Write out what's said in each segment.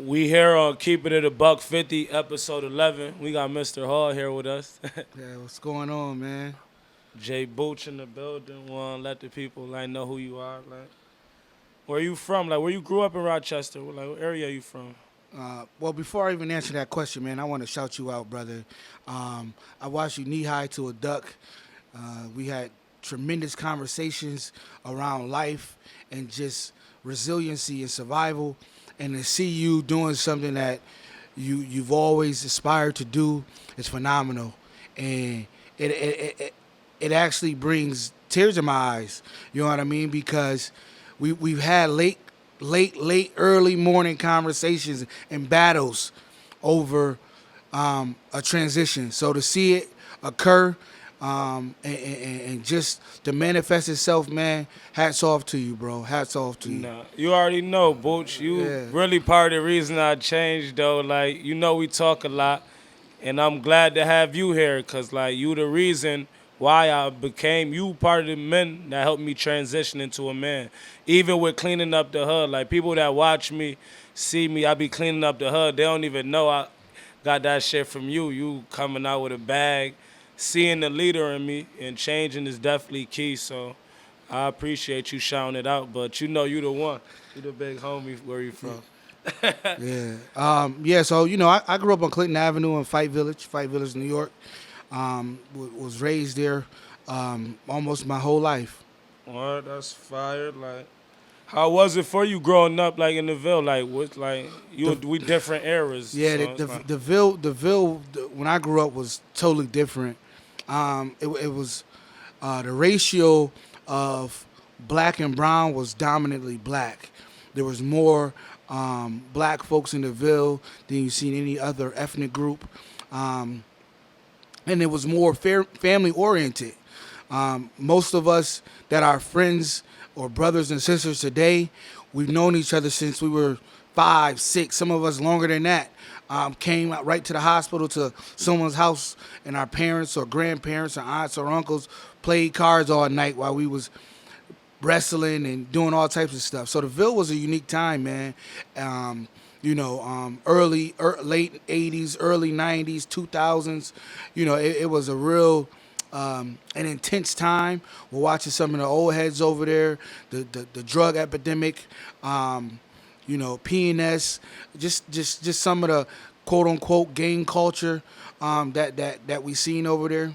We here on Keeping It a Buck50, episode 11. We got Mr. Hall here with us. Yeah, what's going on, man? Jay Booch in the building. Want let the people know who you are. Where you from? Where you grew up in Rochester? What area you from? Well, before I even answer that question, man, I want to shout you out, brother. I watched you knee high to a duck. We had tremendous conversations around life and just resiliency and survival. And to see you doing something that you've always aspired to do is phenomenal. And it actually brings tears in my eyes. You know what I mean? Because we've had late, early morning conversations and battles over a transition. So to see it occur and just to manifest itself, man, hats off to you, bro. Hats off to you. Nah, you already know, Booch. You Yeah. really part of the reason I changed, though. We talk a lot, and I'm glad to have you here, because, you the reason why I became you part of the men that helped me transition into a man. Even with cleaning up the hood, people that watch me, see me, I be cleaning up the hood. They don't even know I got that shit from you. You coming out with a bag, seeing the leader in me, and changing is definitely key. So I appreciate you shouting it out. But you the one. You the big homie. Where you from? Yeah. Yeah. So I grew up on Clinton Avenue in Fight Village, New York. Was raised there almost my whole life. Alright, that's fire. How was it for you growing up in the Ville? We different eras. Yeah, So it's when I grew up was totally different. It was the ratio of black and brown was dominantly black. There was more black folks in the Ville than you see in any other ethnic group. And it was more family oriented. Most of us that are friends or brothers and sisters today, we've known each other since we were 5, 6. Some of us longer than that. Came out right to the hospital to someone's house, and our parents or grandparents or aunts or uncles played cards all night while we was wrestling and doing all types of stuff. So the Ville was a unique time, man. Late 80s, early 90s, 2000s. It was a real an intense time. We're watching some of the old heads over there, the drug epidemic, PNS, just some of the quote unquote gang culture that we seen over there.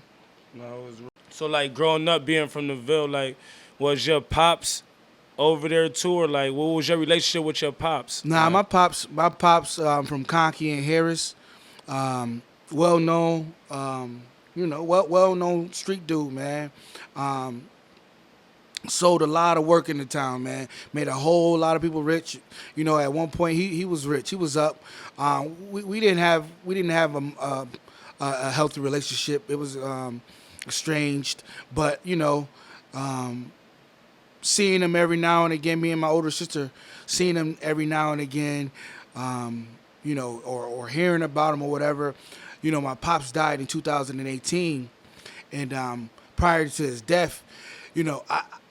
no, it was so growing up being from the Ville, was your pops over there too, or what was your relationship with your pops? Nah, my pops from Conkey and Harris, well known, well known street dude, man. Sold a lot of work in the town, man. Made a whole lot of people rich. At one point he was rich. He was up. We didn't have a healthy relationship. It was estranged, but seeing him every now and again, me and my older sister, seeing him every now and again, or hearing about him or whatever. My pops died in 2018, and prior to his death,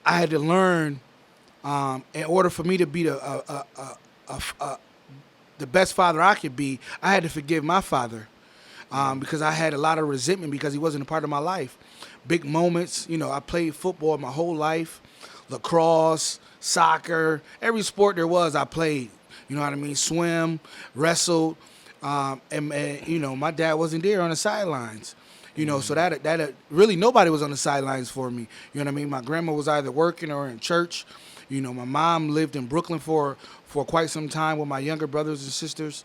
I had to learn, in order for me to be the best father I could be, I had to forgive my father, because I had a lot of resentment because he wasn't a part of my life. Big moments, I played football my whole life. Lacrosse, soccer, every sport there was, I played. You know what I mean? Swim, wrestled, and my dad wasn't there on the sidelines. So that really nobody was on the sidelines for me. You know what I mean? My grandma was either working or in church. My mom lived in Brooklyn for quite some time with my younger brothers and sisters.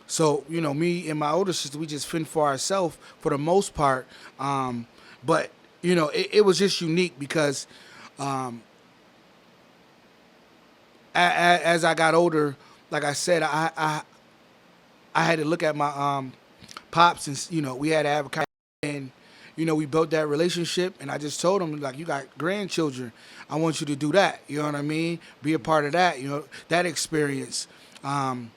So me and my older sister, we just fend for ourselves for the most part. But it was just unique because as I got older, like I said, I had to look at my pops, and we had to have a kind of, and we built that relationship, and I just told him, you got grandchildren, I want you to do that. You know what I mean? Be a part of that. That experience, and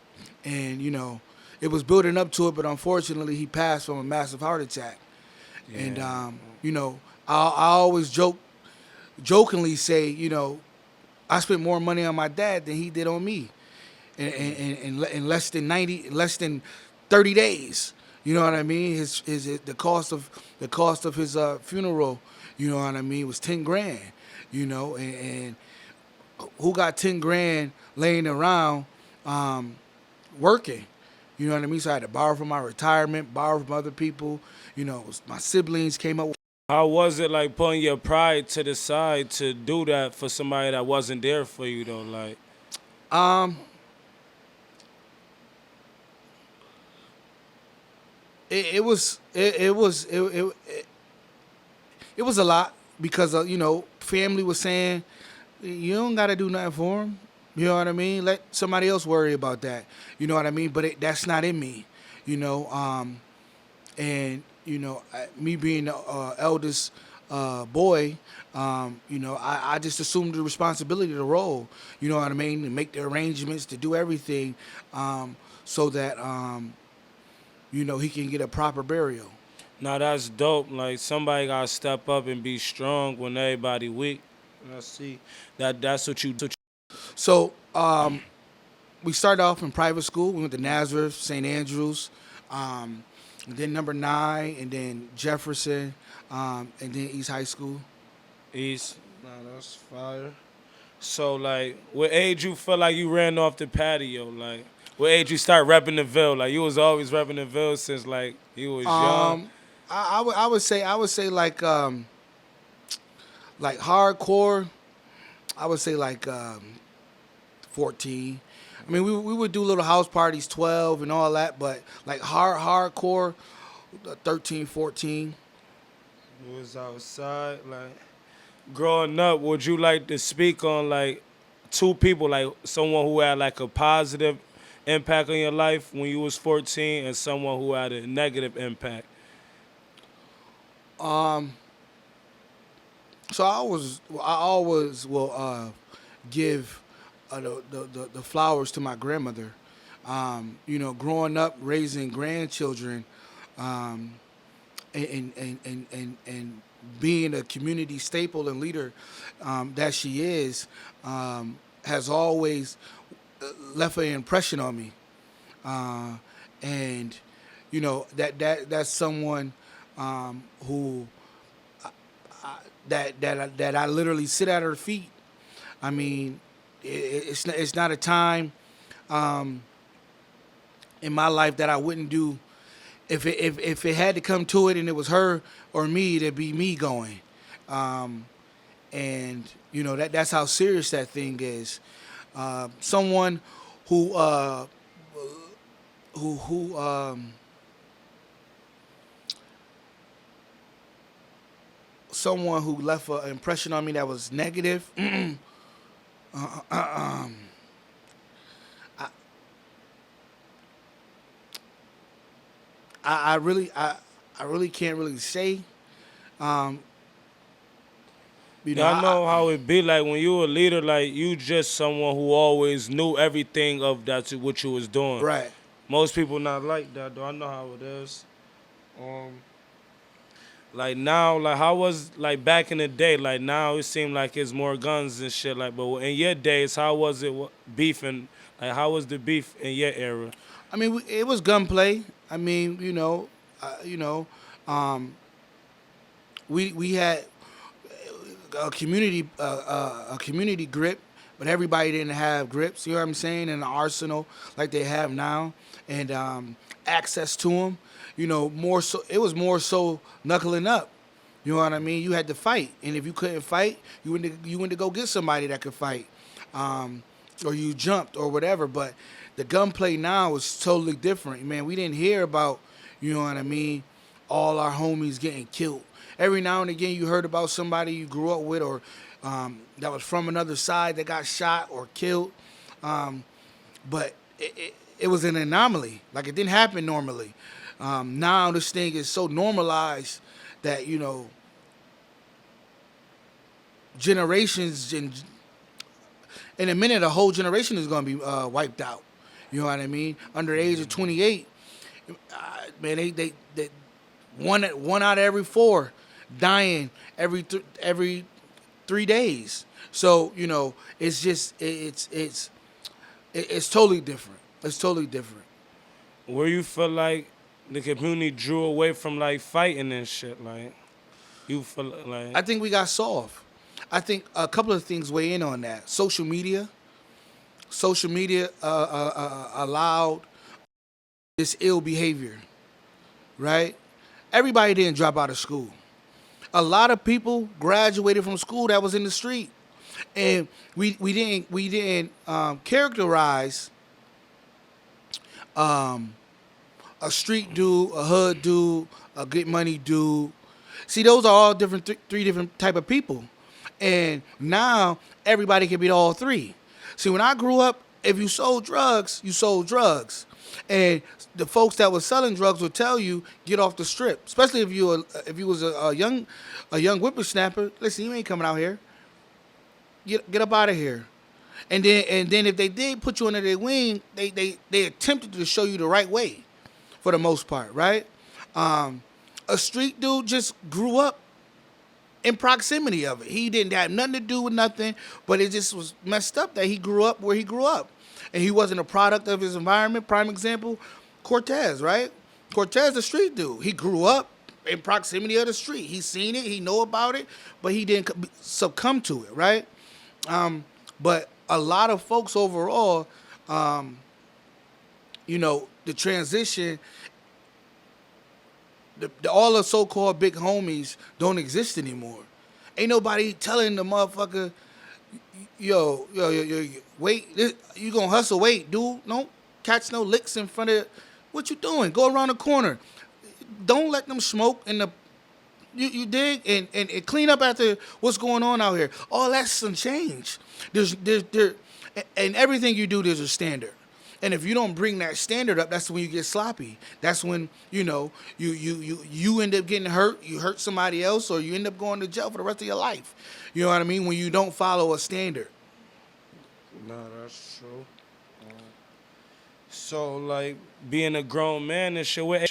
it was building up to it, but unfortunately, he passed from a massive heart attack. Yeah. And I always jokingly say, I spent more money on my dad than he did on me. in less than 30 days. You know what I mean? The cost of his funeral. You know what I mean? Was 10 grand. You know, and who got 10 grand laying around working? You know what I mean? So I had to borrow from my retirement, borrow from other people. You know, my siblings came up. How was it like putting your pride to the side to do that for somebody that wasn't there for you though? Like, Um, it was a lot because you know, family was saying you don't got to do nothing for him. You know what I mean? Let somebody else worry about that. You know what I mean? But that's not in me. You know, and you know, me being the eldest boy, you know, I just assumed the responsibility, the role. You know what I mean? To make the arrangements, to do everything, so that you know, he can get a proper burial. now that's dope. Like somebody gotta step up and be strong when everybody weak. And I see that's what you. So we started off in private school. We went to Nazareth, St. Andrews, and then number 9, and then Jefferson, and then East High School. East. Nah, that's fire. So like, what age you feel like you ran off the patio? Like, what age you start repping the Ville? Like, you was always repping the Ville since like you was young. Um, I would say like hardcore. I would say like 14. I mean, we would do little house parties, 12 and all that, but like hardcore, 13, 14. You was outside. Like, growing up, would you like to speak on like two people, like someone who had like a positive impact on your life when you was 14, and someone who had a negative impact? Um, so I always will give the flowers to my grandmother. You know, growing up, raising grandchildren, um, and being a community staple and leader that she is, has always left an impression on me. And you know that's someone who that I literally sit at her feet. I mean, it's not a time in my life that I wouldn't do. If it had to come to it and it was her or me, it'd be me going. Um, and you know that's how serious that thing is. Someone who who someone who left an impression on me that was negative. I, I really can't really say. Um, you know, Yeah, I know how it be like when you a leader, like you just someone who always knew everything of what you was doing. right. Most people not like that though. I know how it is. Um, like now, like how was like back in the day? Like now, it seemed like it's more guns and shit. Like, but in your days, how was it beefing? Like, how was the beef in your era? I mean, it was gunplay. I mean, you know, um, we had a community grip, but everybody didn't have grips. You know what I'm saying? In an arsenal like they have now, and access to them. You know, more so it was more so knuckling up. You know what I mean? You had to fight, and if you couldn't fight, you went to go get somebody that could fight, or you jumped or whatever. But the gunplay now is totally different. Man, we didn't hear about, you know what I mean, all our homies getting killed. Every now and again, you heard about somebody you grew up with or that was from another side that got shot or killed. But it was an anomaly. Like, it didn't happen normally. Now this thing is so normalized that, you know, generations in a minute, a whole generation is going to be wiped out. You know what I mean? Under the age of 28, man, they one out of every 4 dying every 3 days. So you know, it's just It's totally different. It's totally different. Where you feel like the community drew away from like fighting and shit, like you feel like I think we got soft. I think a couple of things weigh in on that. Social media allowed this ill behavior, right? Everybody didn't drop out of school. A lot of people graduated from school that was in the street, and we didn't characterize a street dude, a hood dude, a get money dude. See, those are all different, three different type of people, and now everybody can be all three. See, when I grew up, if you sold drugs, you sold drugs, and the folks that was selling drugs would tell you get off the strip, especially if you was a young whippersnapper. Listen, you ain't coming out here. Get up out of here. And then if they did put you under their wing, they attempted to show you the right way, for the most part, right? A street dude just grew up in proximity of it. He didn't have nothing to do with nothing, but it just was messed up that he grew up where he grew up, and he wasn't a product of his environment. Prime example, Cortez, right? Cortez, the street dude. He grew up in proximity of the street. He seen it. He know about it, but he didn't succumb to it, right? But a lot of folks overall, the transition, all the so-called big homies don't exist anymore. Ain't nobody telling the motherfucker, yo, wait, you gonna hustle, wait, dude, don't catch no licks in front of, what you doing? Go around the corner. Don't let them smoke in the, you dig, and clean up after what's going on out here. All that's some change. And everything you do, there's a standard. And if you don't bring that standard up, that's when you get sloppy. That's when you end up getting hurt. You hurt somebody else, or you end up going to jail for the rest of your life. You know what I mean? When you don't follow a standard. no, that's true. So like being a grown man and shit, what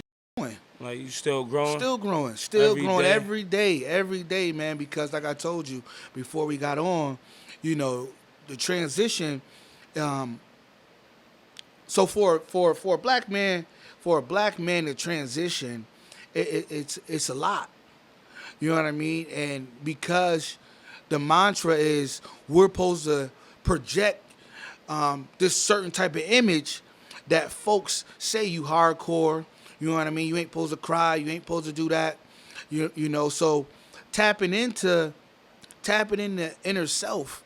like you still growing? Still growing, every day, man. Because like I told you before we got on, the transition. So for a black man, to transition, it's a lot. You know what I mean? And because the mantra is we're supposed to project this certain type of image that folks say you hardcore. You know what I mean? You ain't supposed to cry. You ain't supposed to do that. So tapping into inner self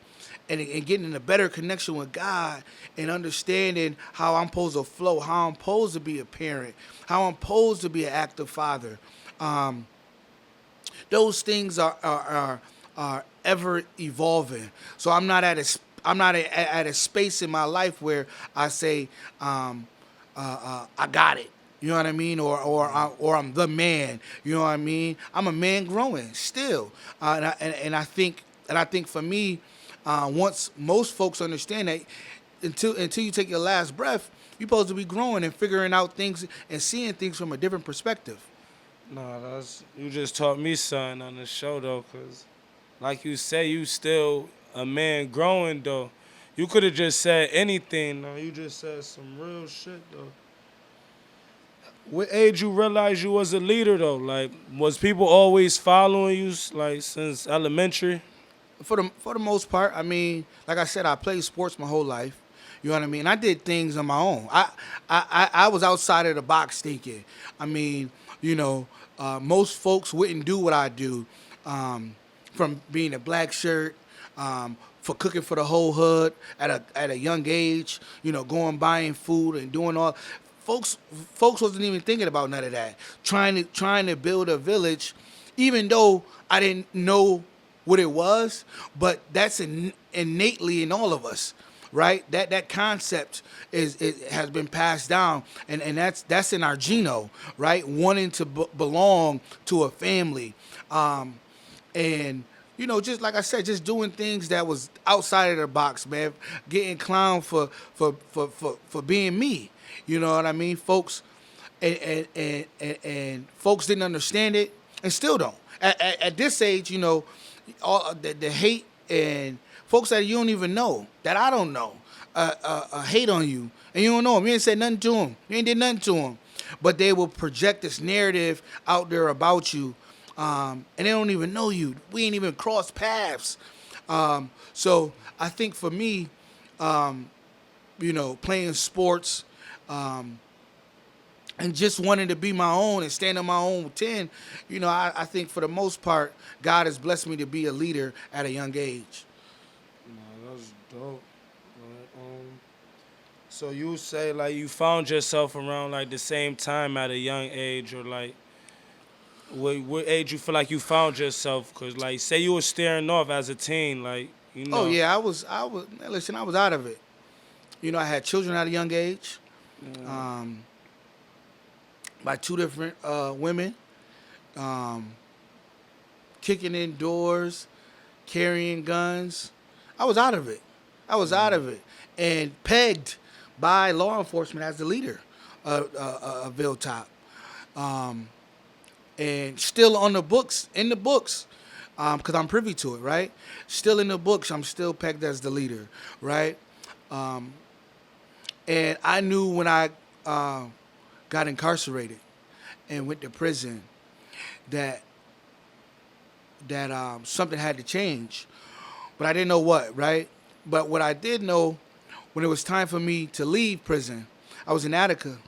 and getting in a better connection with God and understanding how I'm supposed to flow, how I'm supposed to be a parent, how I'm supposed to be an active father. Those things are ever evolving. So I'm not at a space in my life where I say I got it. You know what I mean? Or I'm the man. You know what I mean? I'm a man growing still, and I think for me, once most folks understand that, until you take your last breath, you're supposed to be growing and figuring out things and seeing things from a different perspective. No, you just taught me something on the show though, cause like you say, you still a man growing though. You could have just said anything. No, you just said some real shit though. What age you realized you was a leader though? Like, was people always following you like since elementary? For the most part, I mean, like I said, I played sports my whole life. You know what I mean? I did things on my own. I was outside of the box thinking. I mean, most folks wouldn't do what I do, from being a black shirt, for cooking for the whole hood at a young age. Going buying food and doing all. Folks wasn't even thinking about none of that. Trying to build a village, even though I didn't know what it was, but that's innately in all of us, right? That concept has been passed down, and that's in our geno, right? Wanting to belong to a family, and just like I said, just doing things that was outside of the box, man. Getting clowned for being me. You know what I mean? Folks, and folks didn't understand it, and still don't. At this age, all the hate and folks that you don't even know, that I don't know. hate on you, and you don't know them. You ain't said nothing to them. You ain't did nothing to them, but they will project this narrative out there about you, and they don't even know you. We ain't even crossed paths. So I think for me, playing sports, and just wanting to be my own and stand on my own 10, I think for the most part, God has blessed me to be a leader at a young age. No, that's dope. So you say like you found yourself around like the same time at a young age, or like what age you feel like you found yourself? Cause like say you were staring off as a teen, like Oh yeah, listen, I was out of it. I had children at a young age, um, by two different women, um, kicking in doors, carrying guns. I was out of it. I was out of it, and pegged by law enforcement as the leader of Hilltop, and still on the books, in the books, because I'm privy to it, right? Still in the books, I'm still pegged as the leader, right? Um, and I knew when I got incarcerated and went to prison that something had to change, but I didn't know what, right? But what I did know, when it was time for me to leave prison, I was in Attica,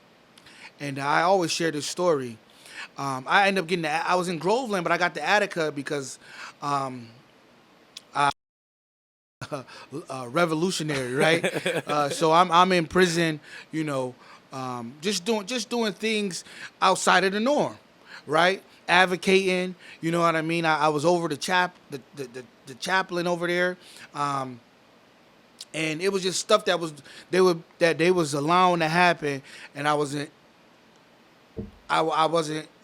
and I always share this story. I ended up getting I was in Groveland, but I got to Attica because revolutionary, right? So I'm in prison, just doing things outside of the norm, right? Advocating, you know what I mean. I was over the chaplain over there, and it was just stuff they was allowing to happen, and I wasn't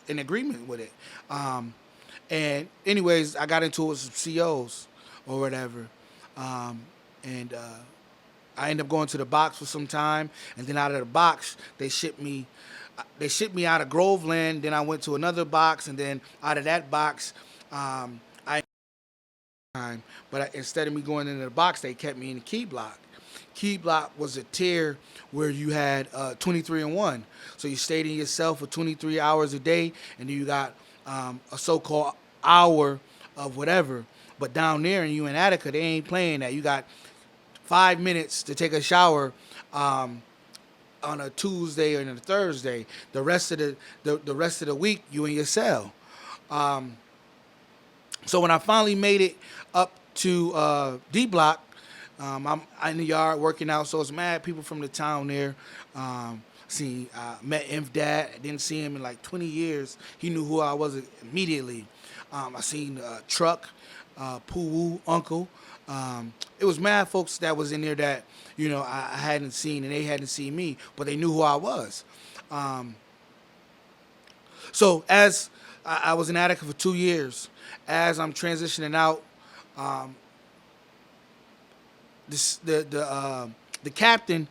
in agreement with it. And anyways, I got into it with some COs or whatever, and I ended up going to the box for some time, and then out of the box they shipped me. They shipped me out of Groveland. Then I went to another box, and then out of that box, I time. But instead of me going into the box, they kept me in the key block. Key block was a tier where you had 23 and 1. So you stayed in your cell for 23 hours a day, and then you got a so-called hour of whatever. But down there, and you in Attica, they ain't playing that. You got 5 minutes to take a shower on a Tuesday or a Thursday. The rest of the week, you in your cell. So when I finally made it up to D Block, I'm in the yard working out. So it's mad people from the town there. Met Inf Dad. I didn't see him in like 20 years. He knew who I was immediately. I seen Truck, Poo Woo, Uncle. It was mad folks that was in there that I hadn't seen, and they hadn't seen me, but they knew who I was. So as I was in Attica for 2 years, as I'm transitioning out, the captain,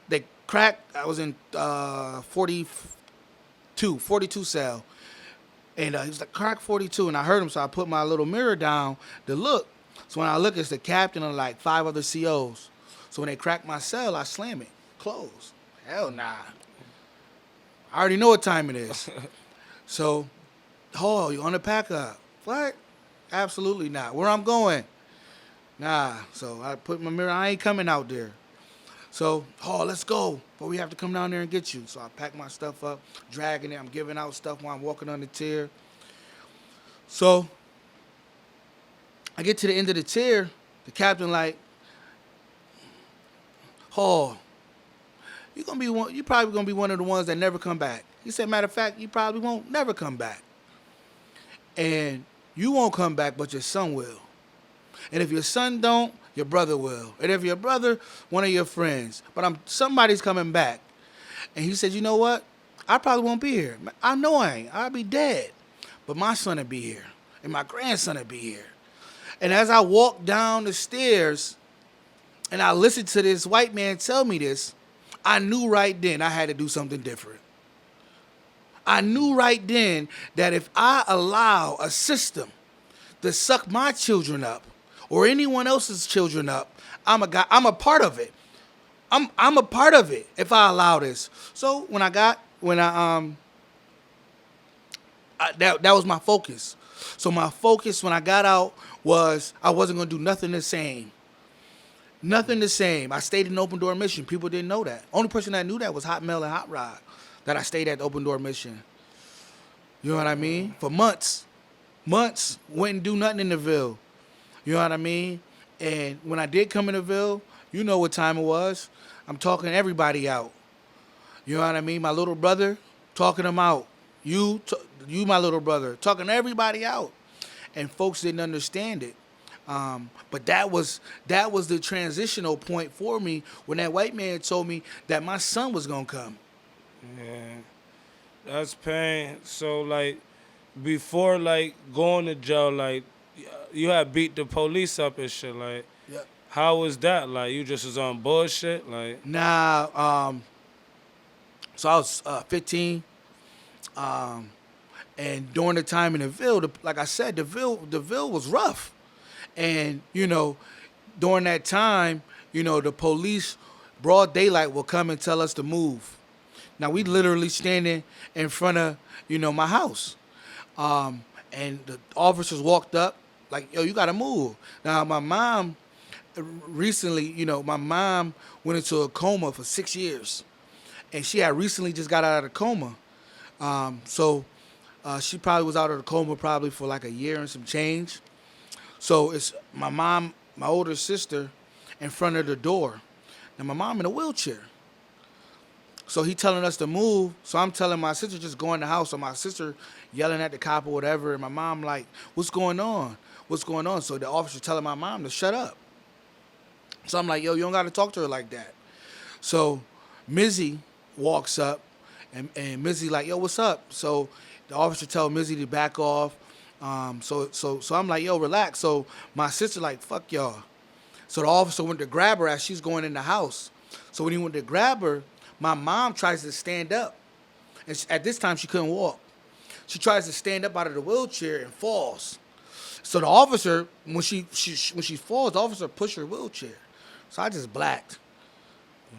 they cracked. I was in 42 cell, and he was like, crack 42, and I heard him, so I put my little mirror down to look. So when I look, it's the captain and like 5 other COs. So when they crack my cell, I slam it, close. Hell nah. I already know what time it is. So, you on the pack up? What? Absolutely not. Where I'm going? Nah. So I put my mirror. I ain't coming out there. So, let's go. But we have to come down there and get you. So I pack my stuff up, dragging it. I'm giving out stuff while I'm walking on the tier. So I get to the end of the tier. The captain like, you probably gonna be one of the ones that never come back. He said, matter of fact, you probably won't never come back. And you won't come back, but your son will. And if your son don't, your brother will. And if your brother, one of your friends. But somebody's coming back. And he said, you know what? I probably won't be here. I know I ain't. I'll be dead. But my son will be here. And my grandson will be here. And as I walked down the stairs and I listened to this white man tell me this, I knew right then I had to do something different. I knew right then that if I allow a system to suck my children up or anyone else's children up, I'm a part of it. I'm a part of it if I allow this. So that was my focus. So my focus when I got out was I wasn't gonna do nothing the same. Nothing the same. I stayed in open door mission. People didn't know that. Only person that knew that was Hot Mel and Hot Rod. That I stayed at the open door mission. You know what I mean? For months. Months. Wouldn't do nothing in the Ville. You know what I mean? And when I did come in the Ville, you know what time it was. I'm talking everybody out. You know what I mean? My little brother, talking them out. You, my little brother, talking everybody out. And folks didn't understand it. But that was the transitional point for me when that white man told me that my son was gonna come. Yeah, that's pain. So like, before like going to jail, like you had beat the police up and shit. Like, Yep. how was that? Like, you just was on bullshit. Like, Now, so I was 15, and during the time in the Ville, like I said, the Ville was rough, and during that time, the police, broad daylight, will come and tell us to move. Now we literally standing in front of my house, and the officers walked up like, "Yo, you gotta move." Now my mom recently, my mom went into a coma for 6 years, and she had recently just got out of the coma. So she probably was out of the coma probably for like a year and some change. So it's my mom, my older sister, in front of the door. Now my mom in a wheelchair. So he telling us to move. So I'm telling my sister just go in the house. So my sister yelling at the cop or whatever. And my mom like, what's going on? What's going on? So the officer telling my mom to shut up. So I'm like, yo, you don't got to talk to her like that. So Mizzy walks up, and Mizzy like, yo, what's up? So the officer tell Mizzy to back off. So I'm like, yo, relax. So my sister like, fuck y'all. So the officer went to grab her as she's going in the house. So when he went to grab her, my mom tries to stand up. And at this time, she couldn't walk. She tries to stand up out of the wheelchair and falls. So the officer, when she falls, the officer pushed her wheelchair. So I just blacked.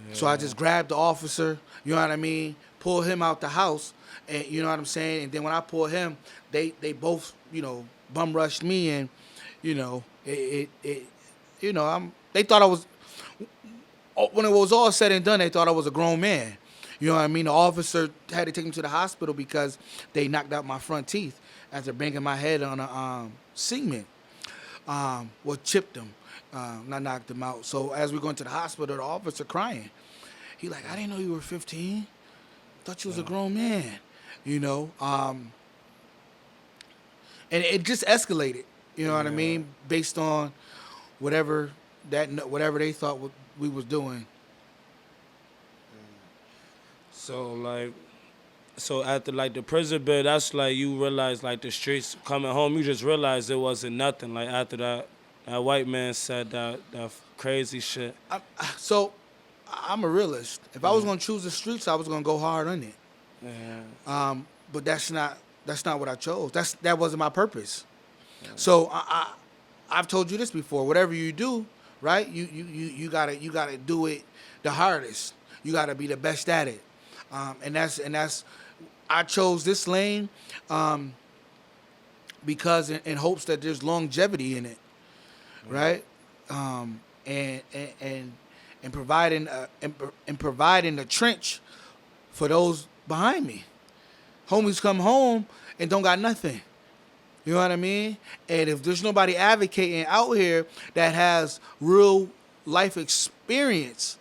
Yeah. So I just grabbed the officer, you know what I mean, pulled him out the house, and you know what I'm saying? And then when I pulled him, they both, bum rushed me, and, they thought I was, when it was all said and done, they thought I was a grown man. You know what I mean? The officer had to take me to the hospital because they knocked out my front teeth after banging my head on a cement. Chipped them, not knocked them out. So as we're going to the hospital, the officer crying. He like, I didn't know you were 15. Thought you was a grown man. And it just escalated. You know what I mean? Based on whatever they thought we was doing. So after like the prison bed, that's like you realize like the streets coming home. You just realized it wasn't nothing. Like after that white man said that crazy shit. So I'm a realist. If I was gonna choose the streets, I was gonna go hard on it. Yeah. But that's not what I chose. That wasn't my purpose. Yeah. So I've told you this before. Whatever you do, right? You gotta do it the hardest. You gotta be the best at it. And that's I chose this lane because in hopes that there's longevity in it, right? And providing a trench for those behind me. Homies come home and don't got nothing. You know what I mean? And if there's nobody advocating out here that has real life experience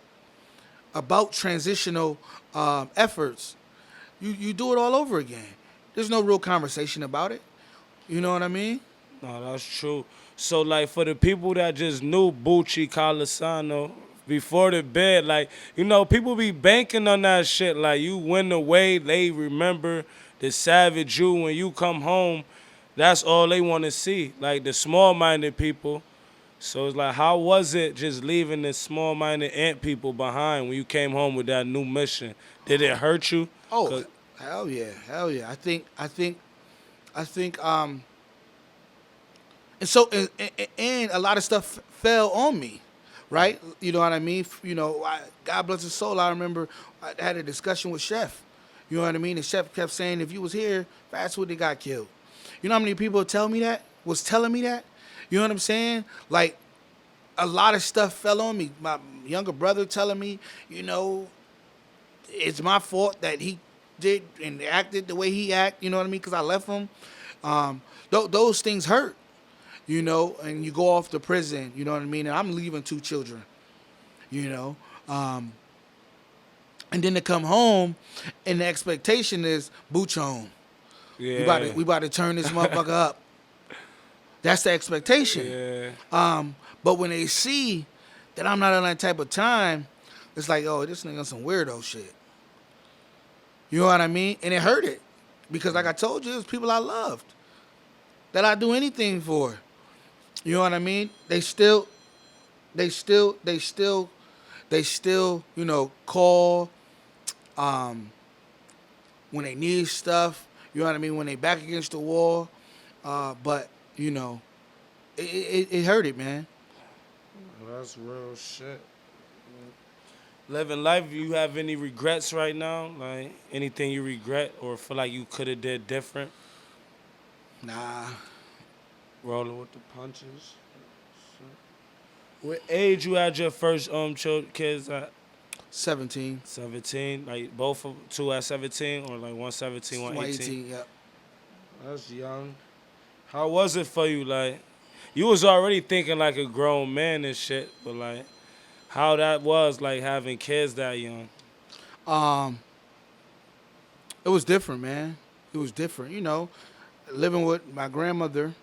about transitional efforts, you do it all over again. There's no real conversation about it. You know what I mean? No, that's true. So, like, for the people that just knew Bucci Calisano before the bed, like, people be banking on that shit. Like, you win away, they remember the savage you when you come home. That's all they want to see, like the small-minded people. So it's like, how was it just leaving the small-minded ant people behind when you came home with that new mission? Did it hurt you? Oh, hell yeah. I think, and a lot of stuff fell on me, right? You know what I mean? God bless his soul. I remember I had a discussion with Chef. You know what I mean? And Chef kept saying, if you was here, fast food, they got killed. You know how many people tell me that? Was telling me that? You know what I'm saying? Like, a lot of stuff fell on me. My younger brother telling me, you know, it's my fault that he did and acted the way he act. You know what I mean? Because I left him. Those things hurt. You know, and you go off to prison. You know what I mean? And I'm leaving 2 children. You know, and then to come home, and the expectation is Booch home. Yeah. We about to turn this motherfucker up. That's the expectation. Yeah. But when they see that I'm not on that type of time, it's like, oh, this nigga on some weirdo shit. You know what I mean? And it hurt it. Because like I told you, it was people I loved. That I'd do anything for. You know what I mean? They still, you know, call when they need stuff. You know what I mean? When they back against the wall. But, you know, it hurt it, man. That's real shit. Living life, you have any regrets right now? Like anything you regret or feel like you could have did different? Nah. Rolling with The punches. what age you had your first kids at? 17. 17, like both of two at 17 or like one 17, one 18? 118, yep. That's young. How was it for you? Like you was already thinking like a grown man and shit, but like how that was like having kids that young. Um, it was different, man. It was different. You know, living with my grandmother,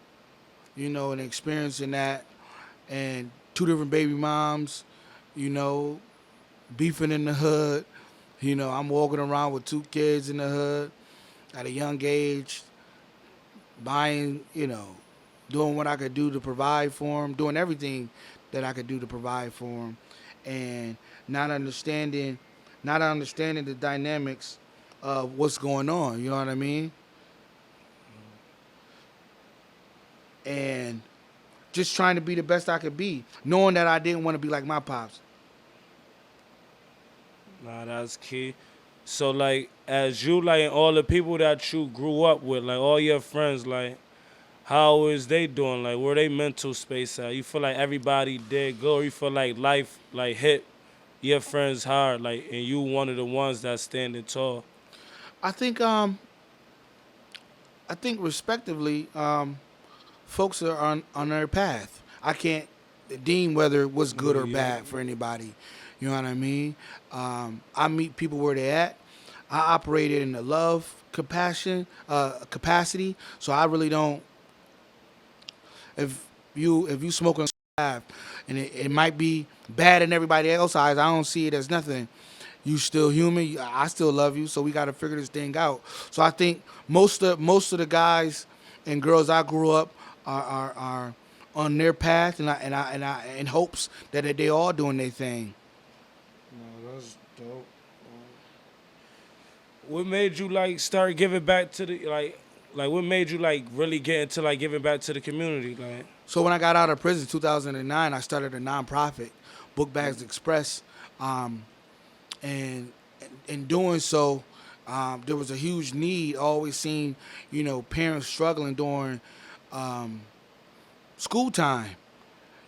you know, and experiencing that, and 2 different baby moms, you know, beefing in the hood. You know, I'm walking around with 2 kids in the hood at a young age, buying, you know, doing what I could do to provide for them, doing everything that I could do to provide for them, and not understanding the dynamics of what's going on. You know what I mean? And just trying to be the best I could be, knowing that I didn't want to be like my pops. Nah, that's key. So like as you like and all the people that you grew up with, like all your friends, like how is they doing? Like where they mental space at? You feel like everybody did good or you feel like life like hit your friends hard, like and you one of the ones that's standing tall. I think respectively, folks are on their path. I can't deem whether it was good or Yeah. bad for anybody. You know what I mean? I meet people where they at. I operated in the love capacity, so I really don't. If you smoking and it might be bad in everybody else's eyes, I don't see it as nothing. You still human. I still love you, so we got to figure this thing out. So I think most of the guys and girls I grew up are on their path, and I in hopes that they all doing their thing. No, that's dope. What made you like start giving back to the like what made you like really get into like giving back to the community? Like So when I got out of prison, 2009, I started a nonprofit, Book Bags Express, and in doing so, there was a huge need. Always seen, you know, parents struggling during school time,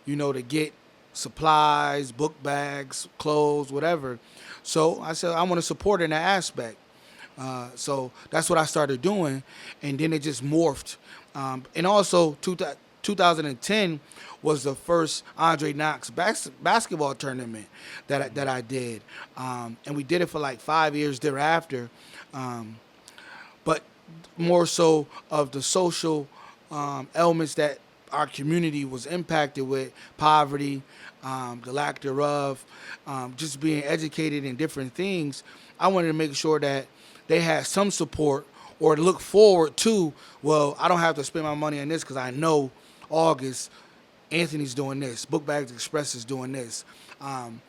you know, to get supplies, book bags, clothes, whatever. So I said I want to support in that aspect. So that's what I started doing, and then it just morphed. And also, 2010 was the first Andre Knox basketball tournament that I did, and we did it for like 5 years thereafter. But more so of the social elements that our community was impacted with: poverty, the lack thereof, just being educated in different things. I wanted to make sure that they had some support or to look forward to. Well, I don't have to spend my money on this because I know August, Anthony's doing this, Book Bags Express is doing this, and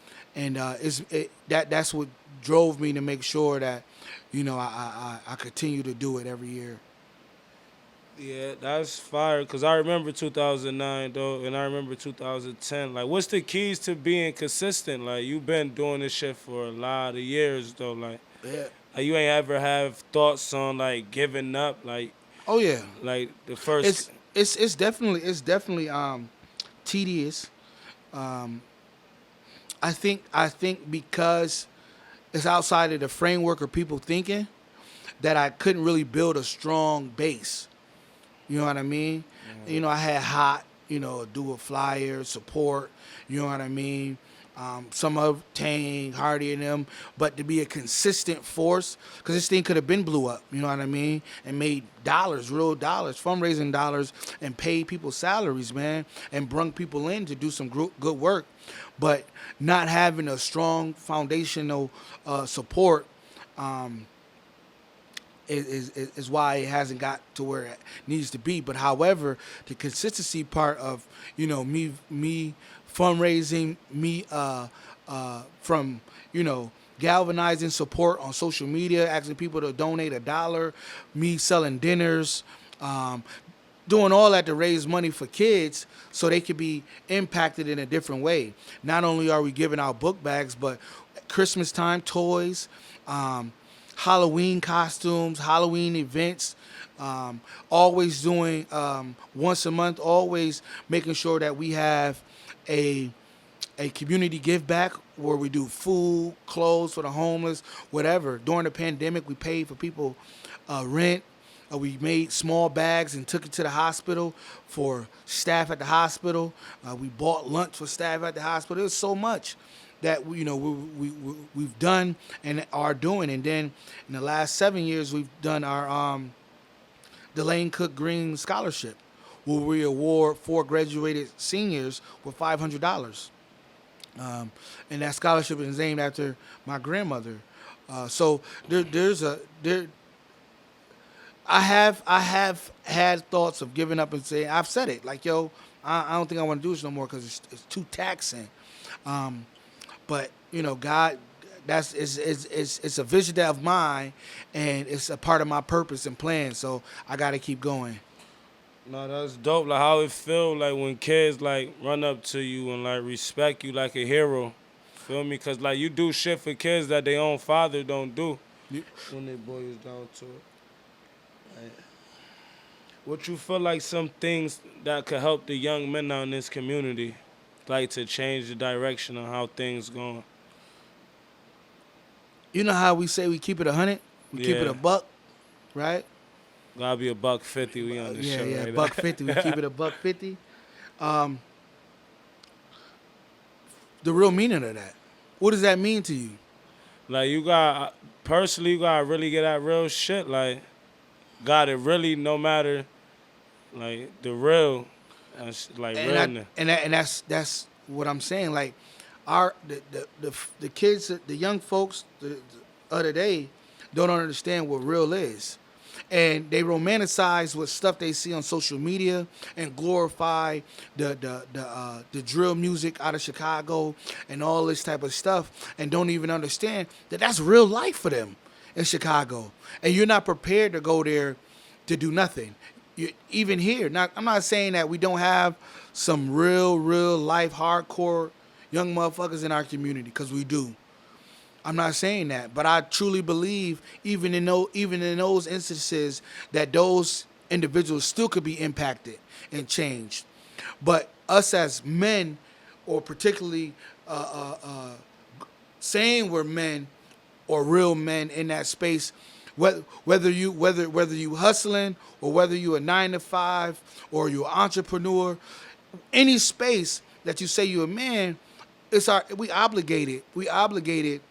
that's what drove me to make sure that, you know, I continue to do it every year. Yeah, that's fire. Cause I remember 2009 though, and I remember 2010. Like, what's the keys to being consistent? Like, you've been doing this shit for a lot of years though. Yeah. Like you ain't ever have thoughts on like giving up. Oh yeah. Like the first. It's definitely tedious. Um, I think because it's outside of the framework of people thinking that I couldn't really build a strong base. You know what I mean? I had hot, do a flyer, support, you know what I mean? Some of Tang, Hardy and them, but to be a consistent force, because this thing could have been blew up, you know what I mean? And made dollars, real dollars, fundraising dollars, and paid people salaries, man, and brung people in to do some good work. But not having a strong foundational support is why it hasn't got to where it needs to be. But however, the consistency part of me fundraising, me from galvanizing support on social media, asking people to donate $1, me selling dinners, um, doing all that to raise money for kids so they could be impacted in a different way. Not only are we giving out book bags, but Christmas time toys, um, Halloween costumes, Halloween events, always doing once a month, always making sure that we have a community give back where we do food, clothes for the homeless, whatever. During the pandemic, we paid for people rent. We made small bags and took it to the hospital for staff at the hospital. We bought lunch for staff at the hospital. It was so much that we've done and are doing. And then in the last 7 years, we've done our Delane Cook Green Scholarship, where we award 4 graduated seniors with $500. And that scholarship is named after my grandmother. So there. I have had thoughts of giving up and saying I've said it like I don't think I want to do this no more because it's too taxing. Um, but God, that's it's a vision of mine, and it's a part of my purpose and plan. So I got to keep going. No, that's dope. Like how it feel like when kids like run up to you and like respect you like a hero. Feel me? Cause like you do shit for kids that their own father don't do. When they boils down to it. What you feel like some things that could help the young men out in this community, like to change the direction of how things going? You know how we say we keep it 100, we keep it Yeah. a buck, right? Gotta be a Buck50. We on the Yeah, show yeah, right Buck 50. We keep it a Buck 50. Um, the real meaning of that. What does that mean to you? Like you got personally, you gotta really get that real shit. Like, got it really no matter like the real, like And realness. that's what I'm saying. Like the kids, the young folks, the other day don't understand what real is. And they romanticize what stuff they see on social media and glorify the drill music out of Chicago and all this type of stuff, and don't even understand that that's real life for them in Chicago. And you're not prepared to go there to do nothing. Even here, I'm not saying that we don't have some real life hardcore young motherfuckers in our community, because we do. I'm not saying that, but I truly believe even in those instances that those individuals still could be impacted and changed. But us as men, or particularly saying we're men or real men in that space, whether you hustling or whether you a 9 to 5 or you an entrepreneur, any space that you say you're a man, we obligated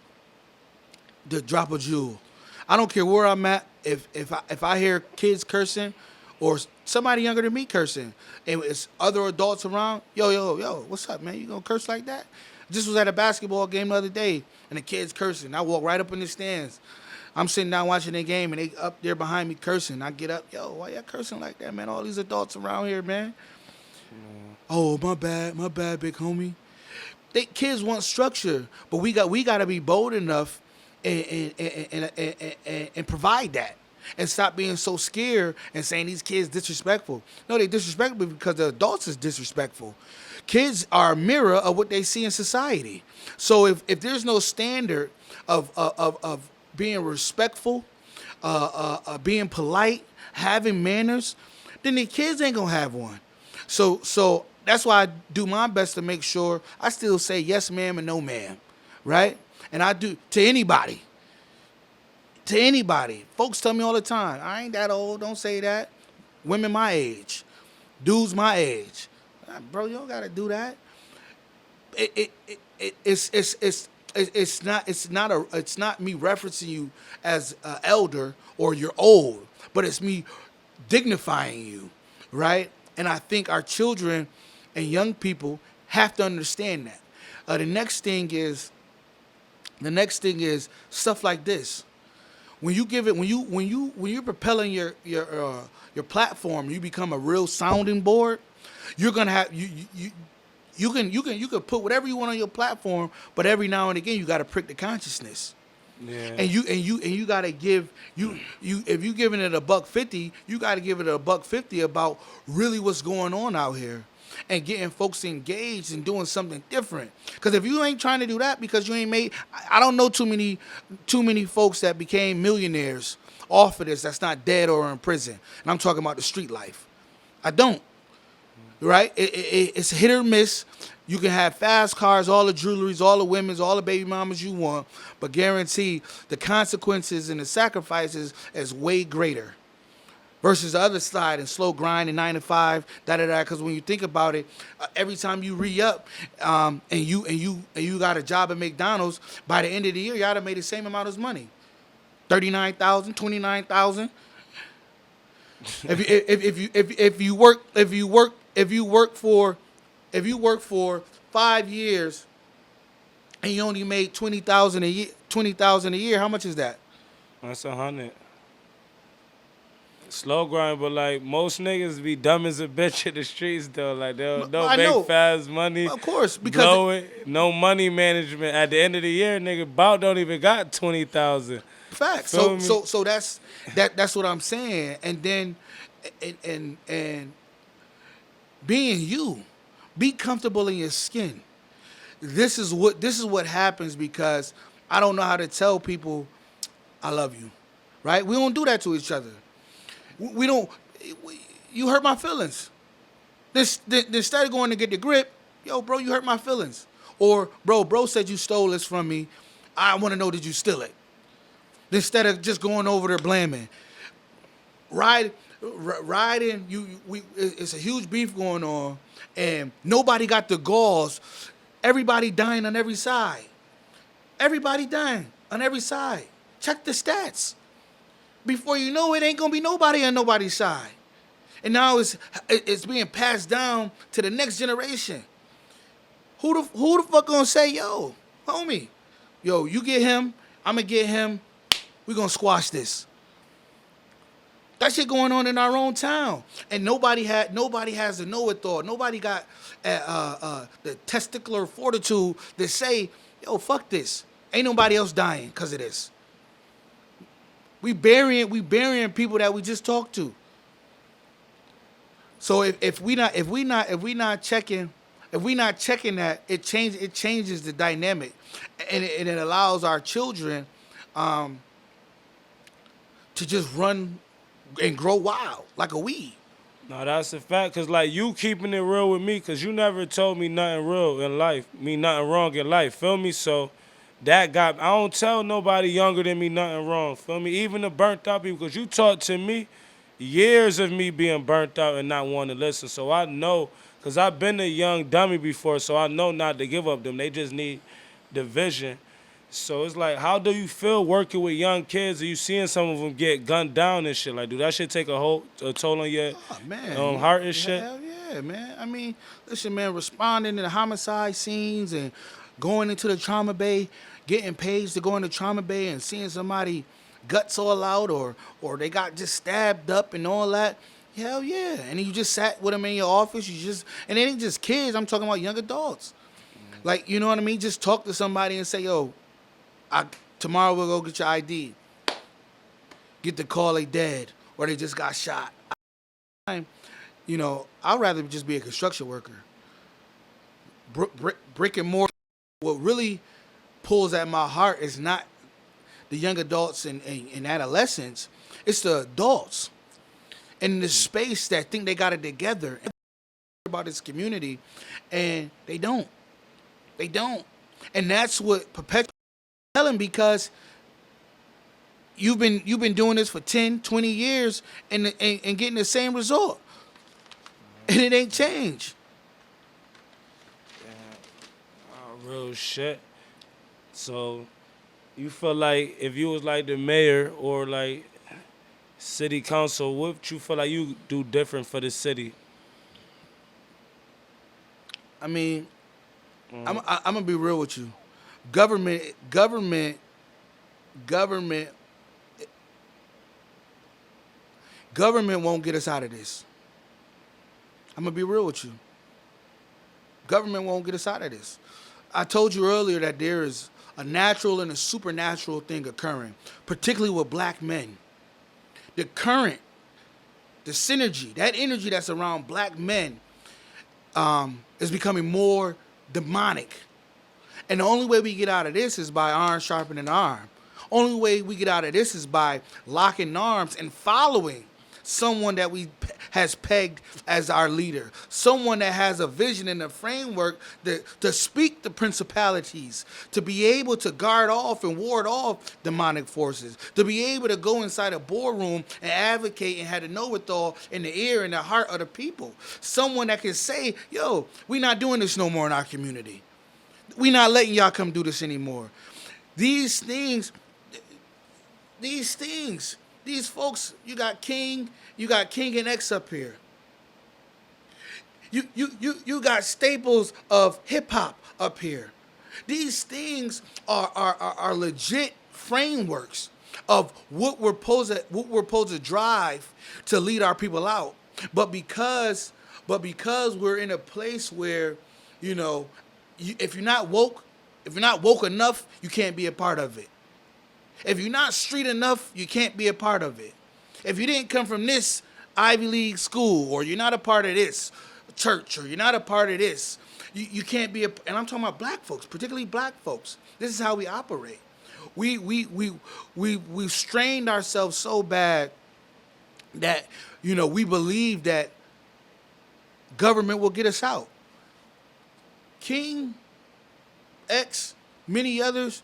to drop a jewel. I don't care where I'm at. If I hear kids cursing or somebody younger than me cursing and it's other adults around, yo, what's up, man? You gonna curse like that? Just was at a basketball game the other day and the kids cursing. I walk right up in the stands. I'm sitting down watching the game and they up there behind me cursing. I get up, yo, why y'all cursing like that, man? All these adults around here, man. Oh, my bad, big homie. Kids want structure, but we got to be bold enough and provide that. and stop being so scared and saying these kids disrespectful. No, they disrespectful because the adults is disrespectful. Kids are a mirror of what they see in society. So if there's no standard of being respectful, being polite, having manners, then the kids ain't gonna have one. So that's why I do my best to make sure I still say yes, ma'am, and no, ma'am, right? And I do to anybody. To anybody. Folks tell me all the time, I ain't that old, don't say that. Women my age. Dudes my age. Bro, you don't gotta do that. It's not me referencing you as an elder or you're old, but it's me dignifying you, right? And I think our children and young people have to understand that. The next thing is stuff like this. When you're propelling your platform, you become a real sounding board. You're gonna have you can put whatever you want on your platform, but every now and again you got to prick the consciousness. Yeah. And you gotta give you if you giving it $1.50, you gotta give it $1.50 about really what's going on out here, and getting folks engaged and doing something different. Because if you ain't trying to do that, because you ain't made, I don't know too many folks that became millionaires off of this that's not dead or in prison. And I'm talking about the street life. I don't. Right? It's hit or miss. You can have fast cars, all the jewelries, all the women's, all the baby mamas you want, but guarantee the consequences and the sacrifices is way greater versus the other side and slow grind and 9 to 5, da. Because when you think about it, every time you re-up and you got a job at McDonald's, by the end of the year, you ought to made the same amount of money, 39,000, 29,000. If you work for 5 years and you only made 20,000 a year, how much is that? That's 100. Slow grind, but like most niggas be dumb as a bitch in the streets though. Like they'll I know. make fast money. Of course, because blow it. No money management. At the end of the year, nigga, bout don't even got 20,000. facts. Feel So me? that's what I'm saying. And then and being you, be comfortable in your skin. This is what happens because I don't know how to tell people I love you, right? We don't do that to each other. We don't. You hurt my feelings. Instead of going to get the grip, yo, bro, you hurt my feelings. Or, bro said you stole this from me. I want to know, did you steal it? Instead of just going over there blaming. Riding, it's a huge beef going on, and nobody got the galls. Everybody dying on every side. Everybody dying on every side. Check the stats. Before you know it, ain't gonna be nobody on nobody's side. And now it's being passed down to the next generation. Who the fuck gonna say, yo, homie, yo, you get him, I'ma get him, we gonna squash this. That shit going on in our own town, and nobody has the know-it-all. Nobody got the testicular fortitude to say, yo, fuck this. Ain't nobody else dying because of this. We burying people that we just talked to. So if we not checking that, it changes the dynamic, and it allows our children to just run and grow wild like a weed. No, that's a fact. Cause like you keeping it real with me, cause you never told me nothing real in life, me nothing wrong in life. Feel me? So that got, I don't tell nobody younger than me nothing wrong. Feel me? Even the burnt out people, because you taught to me years of me being burnt out and not wanting to listen. So I know, because I've been a young dummy before, so I know not to give up them. They just need the vision. So it's like, how do you feel working with young kids? Are you seeing some of them get gunned down and shit? Like, do that shit take a toll on your heart and shit? Hell yeah, man. I mean, listen, man, responding to the homicide scenes and going into the trauma bay, getting paid to go into trauma bay and seeing somebody guts all out or they got just stabbed up and all that. Hell yeah. And you just sat with them in your office. And it ain't just kids. I'm talking about young adults. Like, you know what I mean? Just talk to somebody and say, yo, tomorrow we'll go get your ID. get the call they dead or they just got shot. I'd rather just be a construction worker. Brick and mortar. What really pulls at my heart is not the young adults and adolescents. It's the adults in this space that think they got it together about this community, and they don't. They don't. And that's what perpetuates telling, because you've been doing this for 10, 20 years and getting the same result. And it ain't changed. Real shit. So you feel like if you was like the mayor or like city council, what you feel like you do different for the city? I mean, I'm gonna be real with you. Government won't get us out of this. I'm gonna be real with you. Government won't get us out of this. I told you earlier that there is a natural and a supernatural thing occurring, particularly with black men. The synergy, that energy that's around black men is becoming more demonic. And the only way we get out of this is by iron sharpening iron. Only way we get out of this is by locking arms and following someone that has pegged as our leader, someone that has a vision and a framework to speak the principalities, to be able to guard off and ward off demonic forces, to be able to go inside a boardroom and advocate and have the know-it-all in the ear and the heart of the people. Someone that can say, yo, we're not doing this no more in our community. We're not letting y'all come do this anymore. These folks, you got King and X up here. You got staples of hip hop up here. These things are legit frameworks of what we're supposed to drive to lead our people out. But because we're in a place where, if you're not woke enough, you can't be a part of it. If you're not street enough, you can't be a part of it. If you didn't come from this Ivy League school, or you're not a part of this church, or you're not a part of this, you can't be and I'm talking about black folks, particularly black folks. This is how we operate. We've strained ourselves so bad that, we believe that government will get us out. King, X, many others,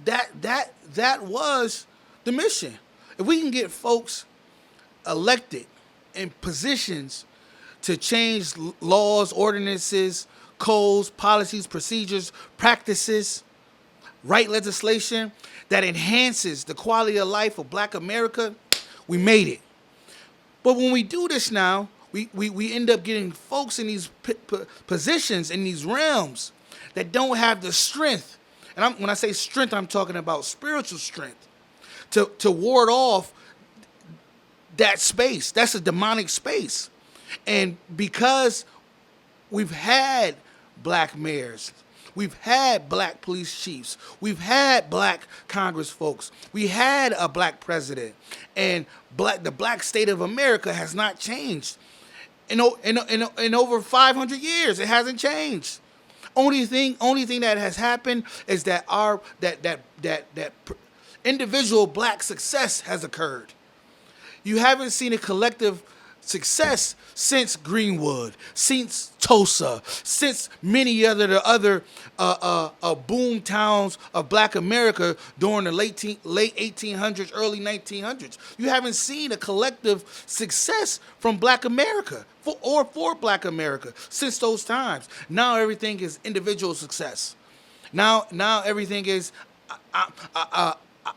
that was the mission. If we can get folks elected in positions to change laws, ordinances, codes, policies, procedures, practices, write legislation that enhances the quality of life of black America, we made it. But when we do this now, we end up getting folks in these positions, in these realms, that don't have the strength. And when I say strength, I'm talking about spiritual strength to ward off that space. That's a demonic space. And because we've had black mayors, we've had black police chiefs, we've had black Congress folks, we had a black president, and the black state of America has not changed. In over 500 years, it hasn't changed. Only thing that has happened is that individual black success has occurred. You haven't seen a collective success since Greenwood, since Tulsa, since many other boom towns of black America during the late 1800s, early 1900s. You haven't seen a collective success from black America for black America since those times. Now everything is individual success. Now everything is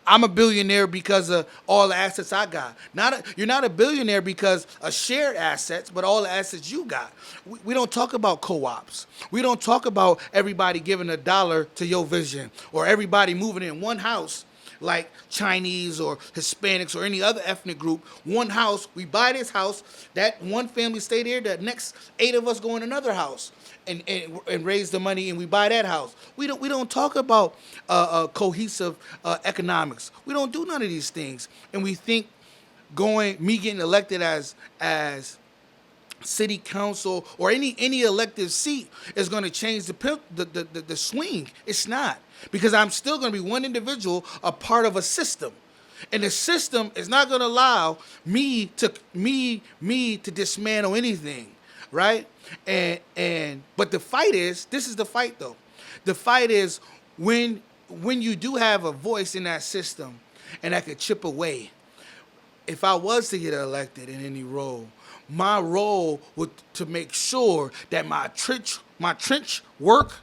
I'm a billionaire because of all the assets I got. You're not a billionaire because of shared assets, but all the assets you got. We don't talk about co-ops. We don't talk about everybody giving $1 to your vision, or everybody moving in one house like Chinese or Hispanics or any other ethnic group. One house, we buy this house, that one family stay there, the next 8 of us go in another house and raise the money and we buy that house. We don't talk about cohesive economics. We don't do none of these things. And we think me getting elected as city council or any elective seat is going to change the swing. It's not, because I'm still going to be one individual, a part of a system, and the system is not going to allow me to dismantle anything, right? But the fight is, this is the fight though. The fight is when you do have a voice in that system and that could chip away. If I was to get elected in any role, my role would to make sure that my trench work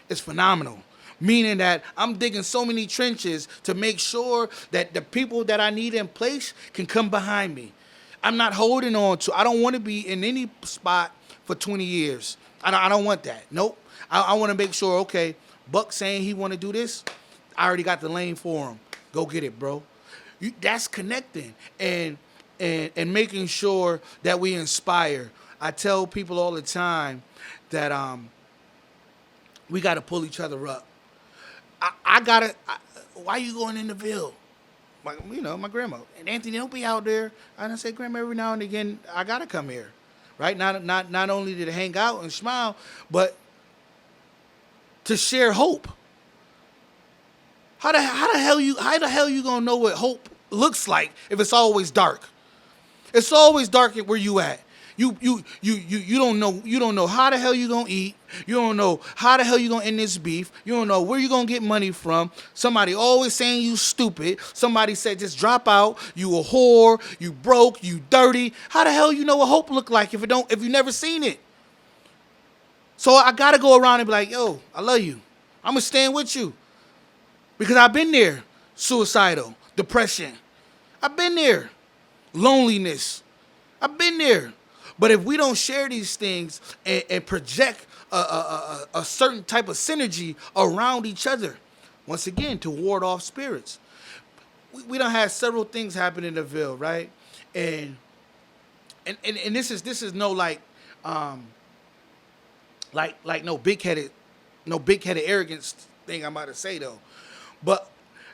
is phenomenal. Meaning that I'm digging so many trenches to make sure that the people that I need in place can come behind me. I'm not holding on to. I don't want to be in any spot for 20 years. I don't want that. Nope. I want to make sure. Okay, Buck saying he want to do this. I already got the lane for him. Go get it, bro. That's connecting and making sure that we inspire. I tell people all the time that we got to pull each other up. Why you going in the Ville? My grandma. And Anthony, don't be out there. I say, Grandma, every now and again, I got to come here. Right? Not only to hang out and smile, but to share hope. How the hell you gonna know what hope looks like if it's always dark? It's always dark where you at. You don't know how the hell you gonna eat. You don't know how the hell you gonna end this beef. You don't know where you gonna get money from. Somebody always saying you stupid. Somebody said just drop out. You a whore. You broke. You dirty. How the hell you know what hope look like if you never seen it? So I gotta go around and be like, yo, I love you. I'm gonna stand with you. Because I've been there, suicidal, depression. I've been there, loneliness. I've been there. But if we don't share these things and project a certain type of synergy around each other, once again, to ward off spirits. We done had several things happen in the Ville, right? And this is no like no big-headed arrogance thing I'm about to say though. But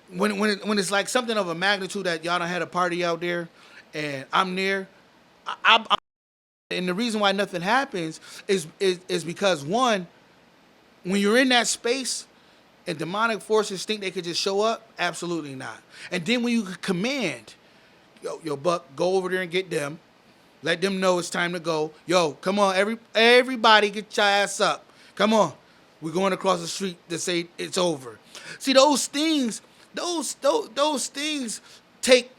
when it's like something of a magnitude that y'all done had a party out there, and I'm there, and the reason why nothing happens is because one, when you're in that space, and demonic forces think they could just show up, absolutely not. And then when you command, yo, Buck, go over there and get them, let them know it's time to go. Yo, come on, everybody, get your ass up. Come on, we're going across the street to say it's over. See, those things take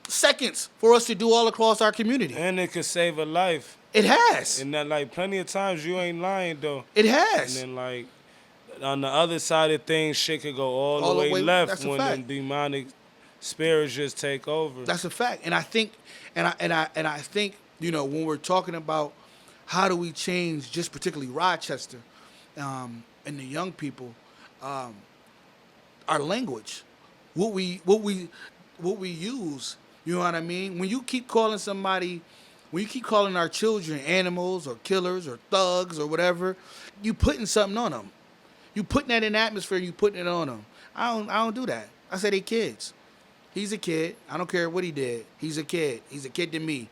seconds for us to do all across our community. And it could save a life. It has. And that, like, plenty of times you ain't lying, though. It has. And then, like, on the other side of things, shit could go all the way left that's a when fact. them demonic spirits just take over. That's a fact. And I think, when we're talking about how do we change, just particularly Rochester, and the young people, our language, what we use. You know what I mean? When you keep calling our children animals or killers or thugs or whatever, you putting something on them. You putting that in the atmosphere. You putting it on them. I don't do that. I say they kids. He's a kid. I don't care what he did. He's a kid. He's a kid to me.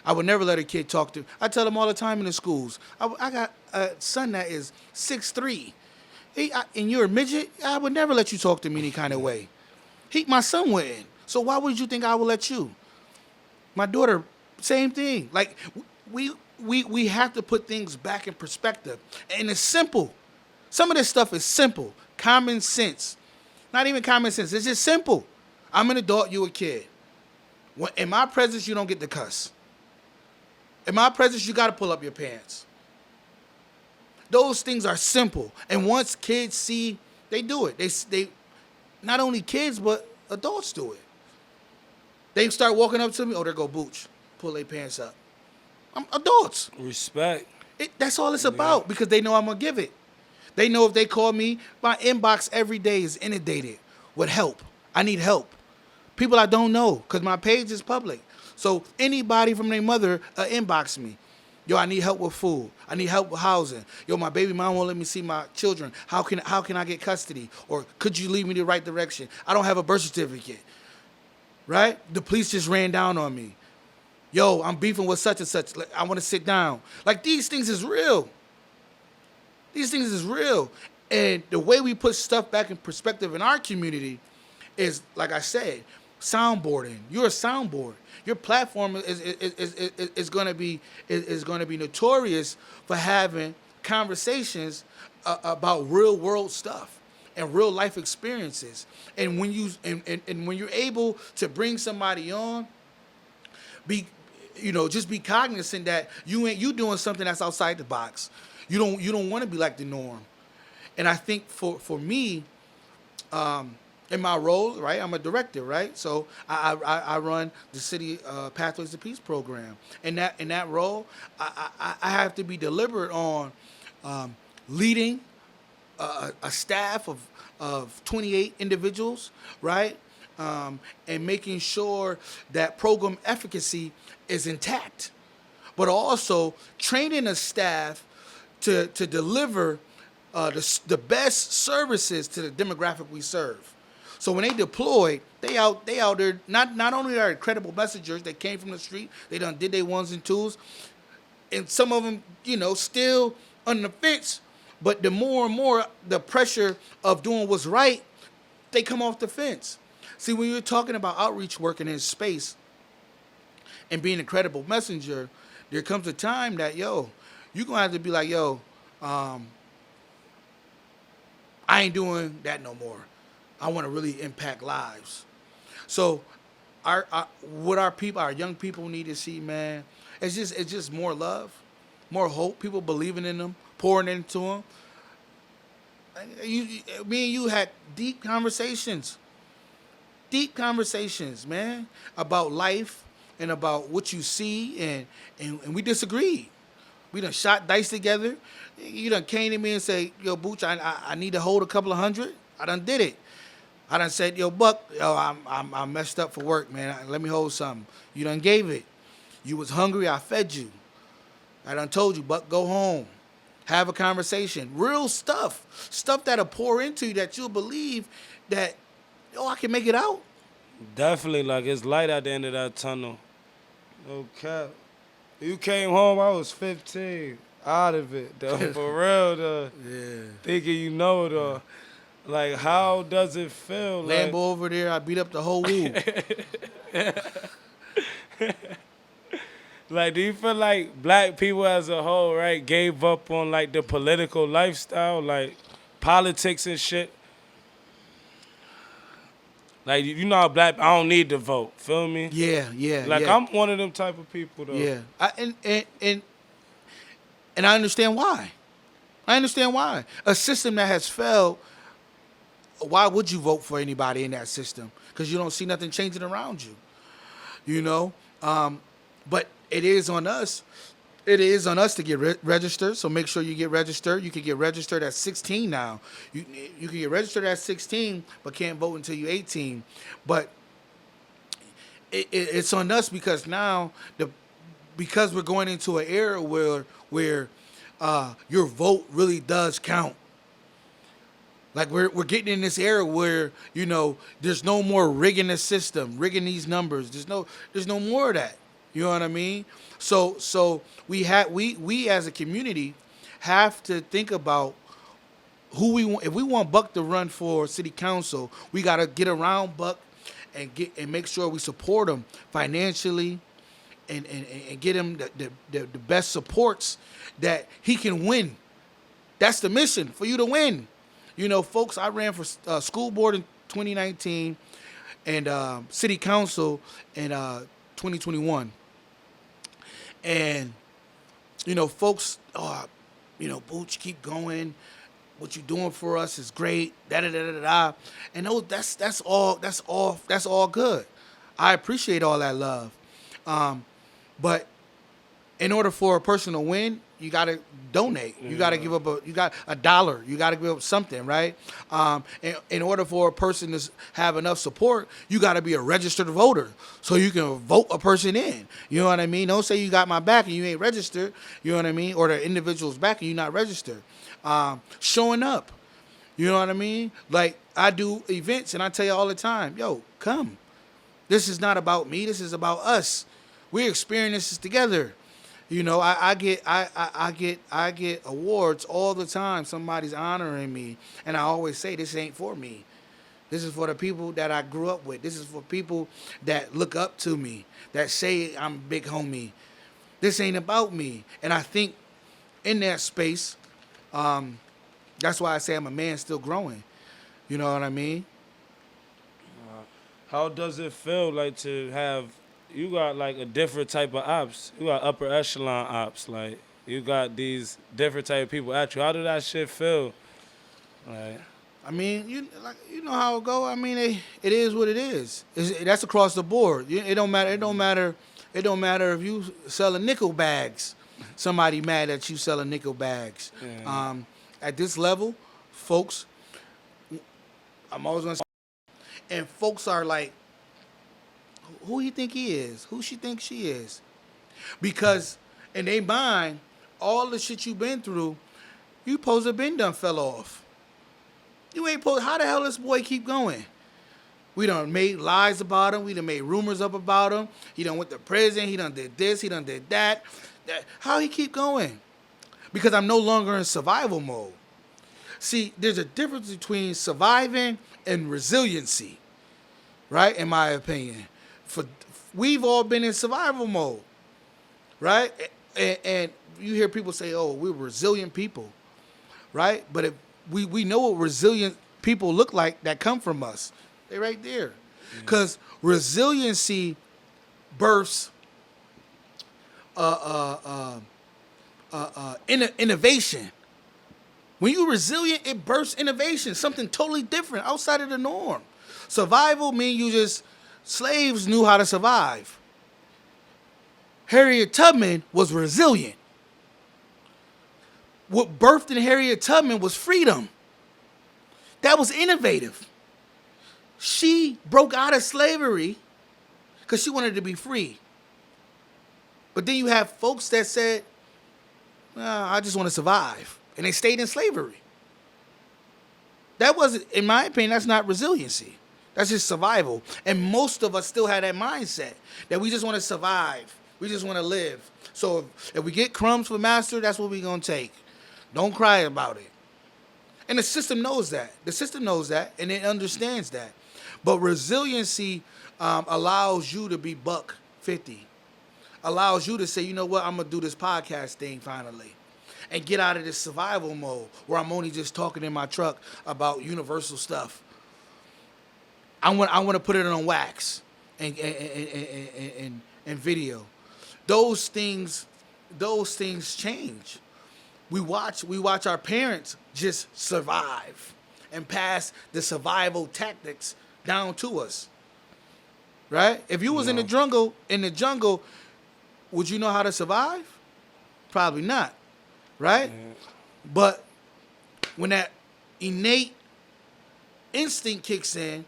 I would never let a kid talk to. I tell them all the time in the schools. I got a son that is 6'3". And you're a midget. I would never let you talk to me any kind of way. My son wouldn't. So why would you think I would let you? My daughter, same thing. Like we have to put things back in perspective, and it's simple. Some of this stuff is simple, common sense. Not even common sense. It's just simple. I'm an adult. You a kid. In my presence, you don't get to cuss. In my presence, you got to pull up your pants. Those things are simple, and once kids see, they do it. They not only kids but adults do it. They start walking up to me. Oh, there go Booch. Pull their pants up. I'm adults. Respect. That's all it's about, because they know I'm going to give it. They know if they call me, my inbox every day is inundated with help. I need help. People I don't know, because my page is public. So anybody from their mother inbox me. Yo, I need help with food. I need help with housing. Yo, my baby mom won't let me see my children. How can I get custody? Or could you lead me the right direction? I don't have a birth certificate. Right? The police just ran down on me. Yo, I'm beefing with such and such. Like, I want to sit down. Like, these things is real. These things is real. And the way we put stuff back in perspective in our community is, like I said, soundboarding. You're a soundboard. Your platform is going to be notorious for having conversations about real world stuff and real life experiences. And when when you're able to bring somebody on, just be cognizant that you doing something that's outside the box. You don't want to be like the norm. And I think for me, in my role, right, I'm a director, right? So I run the city Pathways to Peace program. In that role, I have to be deliberate on leading a staff of 28 individuals, right? And making sure that program efficacy is intact, but also training a staff to deliver the best services to the demographic we serve. So when they deploy, they out there. Not only are they credible messengers, they came from the street, they did their ones and twos, and some of them, still on the fence. But the more and more the pressure of doing what's right, they come off the fence. See, when you're talking about outreach work in space and being a credible messenger, there comes a time that, you're going to have to be like, I ain't doing that no more. I want to really impact lives. So what our young people need to see, man, it's just more love, more hope, people believing in them, pouring into them. Me and you had deep conversations, man, about life and about what you see, and we disagreed. We done shot dice together. You done came to me and say, yo, Booch, I need to hold a couple of hundred. I done did it. I done said, yo, Buck, I'm messed up for work, man. Let me hold something. You done gave it. You was hungry, I fed you. I done told you, Buck, go home. Have a conversation. Real stuff. Stuff that'll pour into you that you'll believe that, I can make it out. Definitely, like, it's light at the end of that tunnel. No cap. You came home, I was 15. Out of it, though. For real, though. Yeah. Thinking though. Like, how does it feel? Lambo over there, I beat up the whole woo. Like, do you feel like black people as a whole, right, gave up on, like, the political lifestyle, like, politics and shit? Like, how black, I don't need to vote, feel me? Yeah. Like, yeah. I'm one of them type of people, though. Yeah. And I understand why. A system that has failed, why would you vote for anybody in that system? Because you don't see nothing changing around you, But it is on us. It is on us to get registered, so make sure you get registered. You can get registered at 16 now. You can get registered at 16, but can't vote until you're 18. But it's on us because now, because we're going into an era where your vote really does count. Like we're getting in this era where there's no more rigging the system, rigging these numbers. There's no more of that. You know what I mean? So we as a community have to think about who we want. If we want Buck to run for city council, we got to get around Buck and make sure we support him financially and get him the best supports that he can win. That's the mission, for you to win. Folks, I ran for school board in 2019 and city council in 2021. And, folks, Booch, keep going. What you doing for us is great. Da-da-da-da-da. And that's all good. I appreciate all that love. But In order for a person to win, you got to donate. You got to give up you got $1. You got to give up something, right? In order for a person to have enough support, you got to be a registered voter so you can vote a person in. You know what I mean? Don't say you got my back and you ain't registered. You know what I mean? Or the individual's back and you're not registered. Showing up. You know what I mean? Like, I do events and I tell you all the time, yo, come. This is not about me. This is about us. We're experiencing this together. You know, I get awards all the time. Somebody's honoring me, and I always say this ain't for me. This is for the people that I grew up with. This is for people that look up to me, that say I'm a big homie. This ain't about me. And I think in that space, that's why I say I'm a man still growing. You know what I mean? How does it feel like to have? You got like a different type of ops. You got upper echelon ops. Like you got these different type of people at you. How did that shit feel? Like, I mean, you know how it go. I mean, it is what it is. That's across the board. It don't matter. It don't matter. It don't matter if you selling nickel bags. Somebody mad at you selling nickel bags. yeah. At this level, folks, I'm always gonna say, and folks are like, who he think he is? Who she think she is? Because in they mind, all the shit you been through, you supposed to have been done fell off. You ain't supposed. How the hell this boy keep going? We done made lies about him. We done made rumors up about him. He done went to prison. He done did this. He done did that. How he keep going? Because I'm no longer in survival mode. See, there's a difference between surviving and resiliency, right? In my opinion, we've all been in survival mode, right? And you hear people say, "Oh, we're resilient people," right? But if we know what resilient people look like that come from us, they right there, because resiliency births innovation. When you're resilient, it bursts innovation, something totally different, outside of the norm. Survival means slaves knew how to survive. Harriet Tubman was resilient. What birthed in Harriet Tubman was freedom. That was innovative. She broke out of slavery because she wanted to be free. But then you have folks that said, I just want to survive. And they stayed in slavery. That wasn't, in my opinion, that's not resiliency. That's just survival. And most of us still have that mindset that we just want to survive. We just want to live. So if we get crumbs for master, that's what we're going to take. Don't cry about it. And the system knows that. The system knows that, and it understands that. But resiliency allows you to be Buck50. Allows you to say, you know what, I'm going to do this podcast thing finally. And get out of this survival mode where I'm only just talking in my truck about universal stuff. I want to put it on wax and video. Those things change. We watch our parents just survive and pass the survival tactics down to us. Right? If you was in the jungle, would you know how to survive? Probably not. Right? Yeah. But when that innate instinct kicks in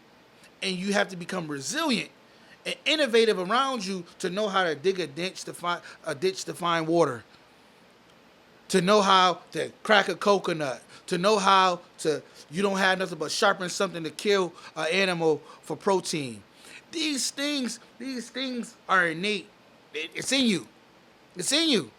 and you have to become resilient and innovative around you to know how to dig a ditch to find water, to know how to crack a coconut, to know how to, you don't have nothing but sharpen something to kill an animal for protein. These things are innate. It's in you. It's in you.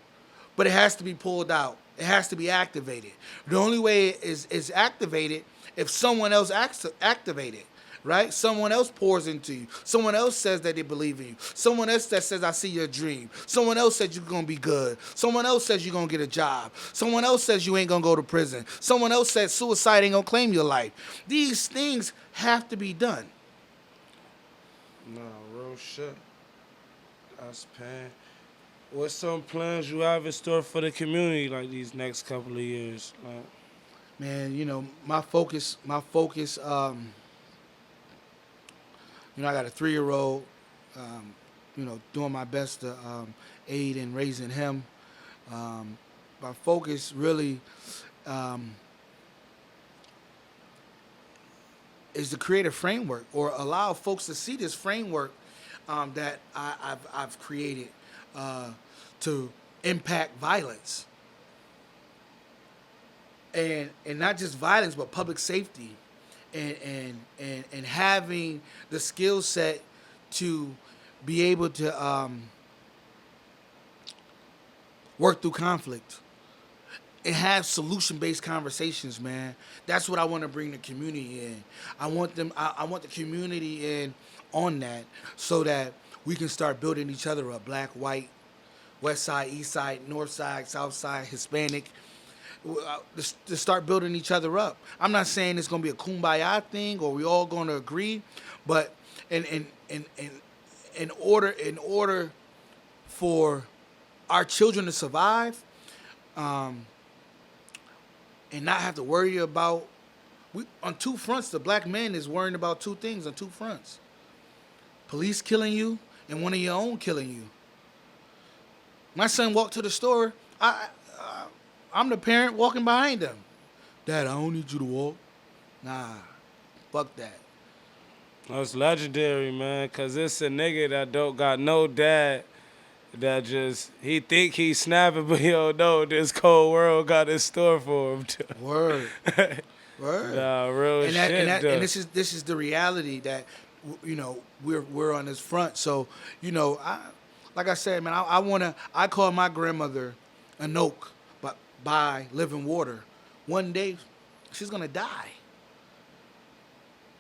But it has to be pulled out. It has to be activated. The only way it is activated if someone else activate it, right? Someone else pours into you. Someone else says that they believe in you. Someone else that says, I see your dream. Someone else says you're going to be good. Someone else says you're going to get a job. Someone else says you ain't going to go to prison. Someone else says suicide ain't going to claim your life. These things have to be done. Nah, real shit. That's pain. What's some plans you have in store for the community like these next couple of years? Like, Man, my focus, I got a 3-year-old. doing my best to aid in raising him. Um, my focus really um, is to create a framework or allow folks to see this framework that I've created uh, to impact violence and not just violence but public safety and having the skill set to be able to work through conflict and have solution-based conversations, man. That's what I want to bring the community in. I want them. I want the community in on that so that we can start building each other up. Black, white, west side, east side, north side, south side, Hispanic. To start building each other up. I'm not saying it's gonna be a kumbaya thing or we all gonna agree, but in order for our children to survive, um, and not have to worry about on two fronts. The black man is worrying about two things on two fronts: police killing you and one of your own killing you. My son walked to the store. I'm the parent walking behind him. Dad, I don't need you to walk. Nah, fuck that. That's legendary, man, because it's a nigga that don't got no dad that just, he think he's snapping, but he don't know this cold world got in store for him. Word, word. Nah, real shit, though. And this is the reality that we're on this front. So like I said, man, I call my grandmother an oak, but by living water. One day, she's gonna die.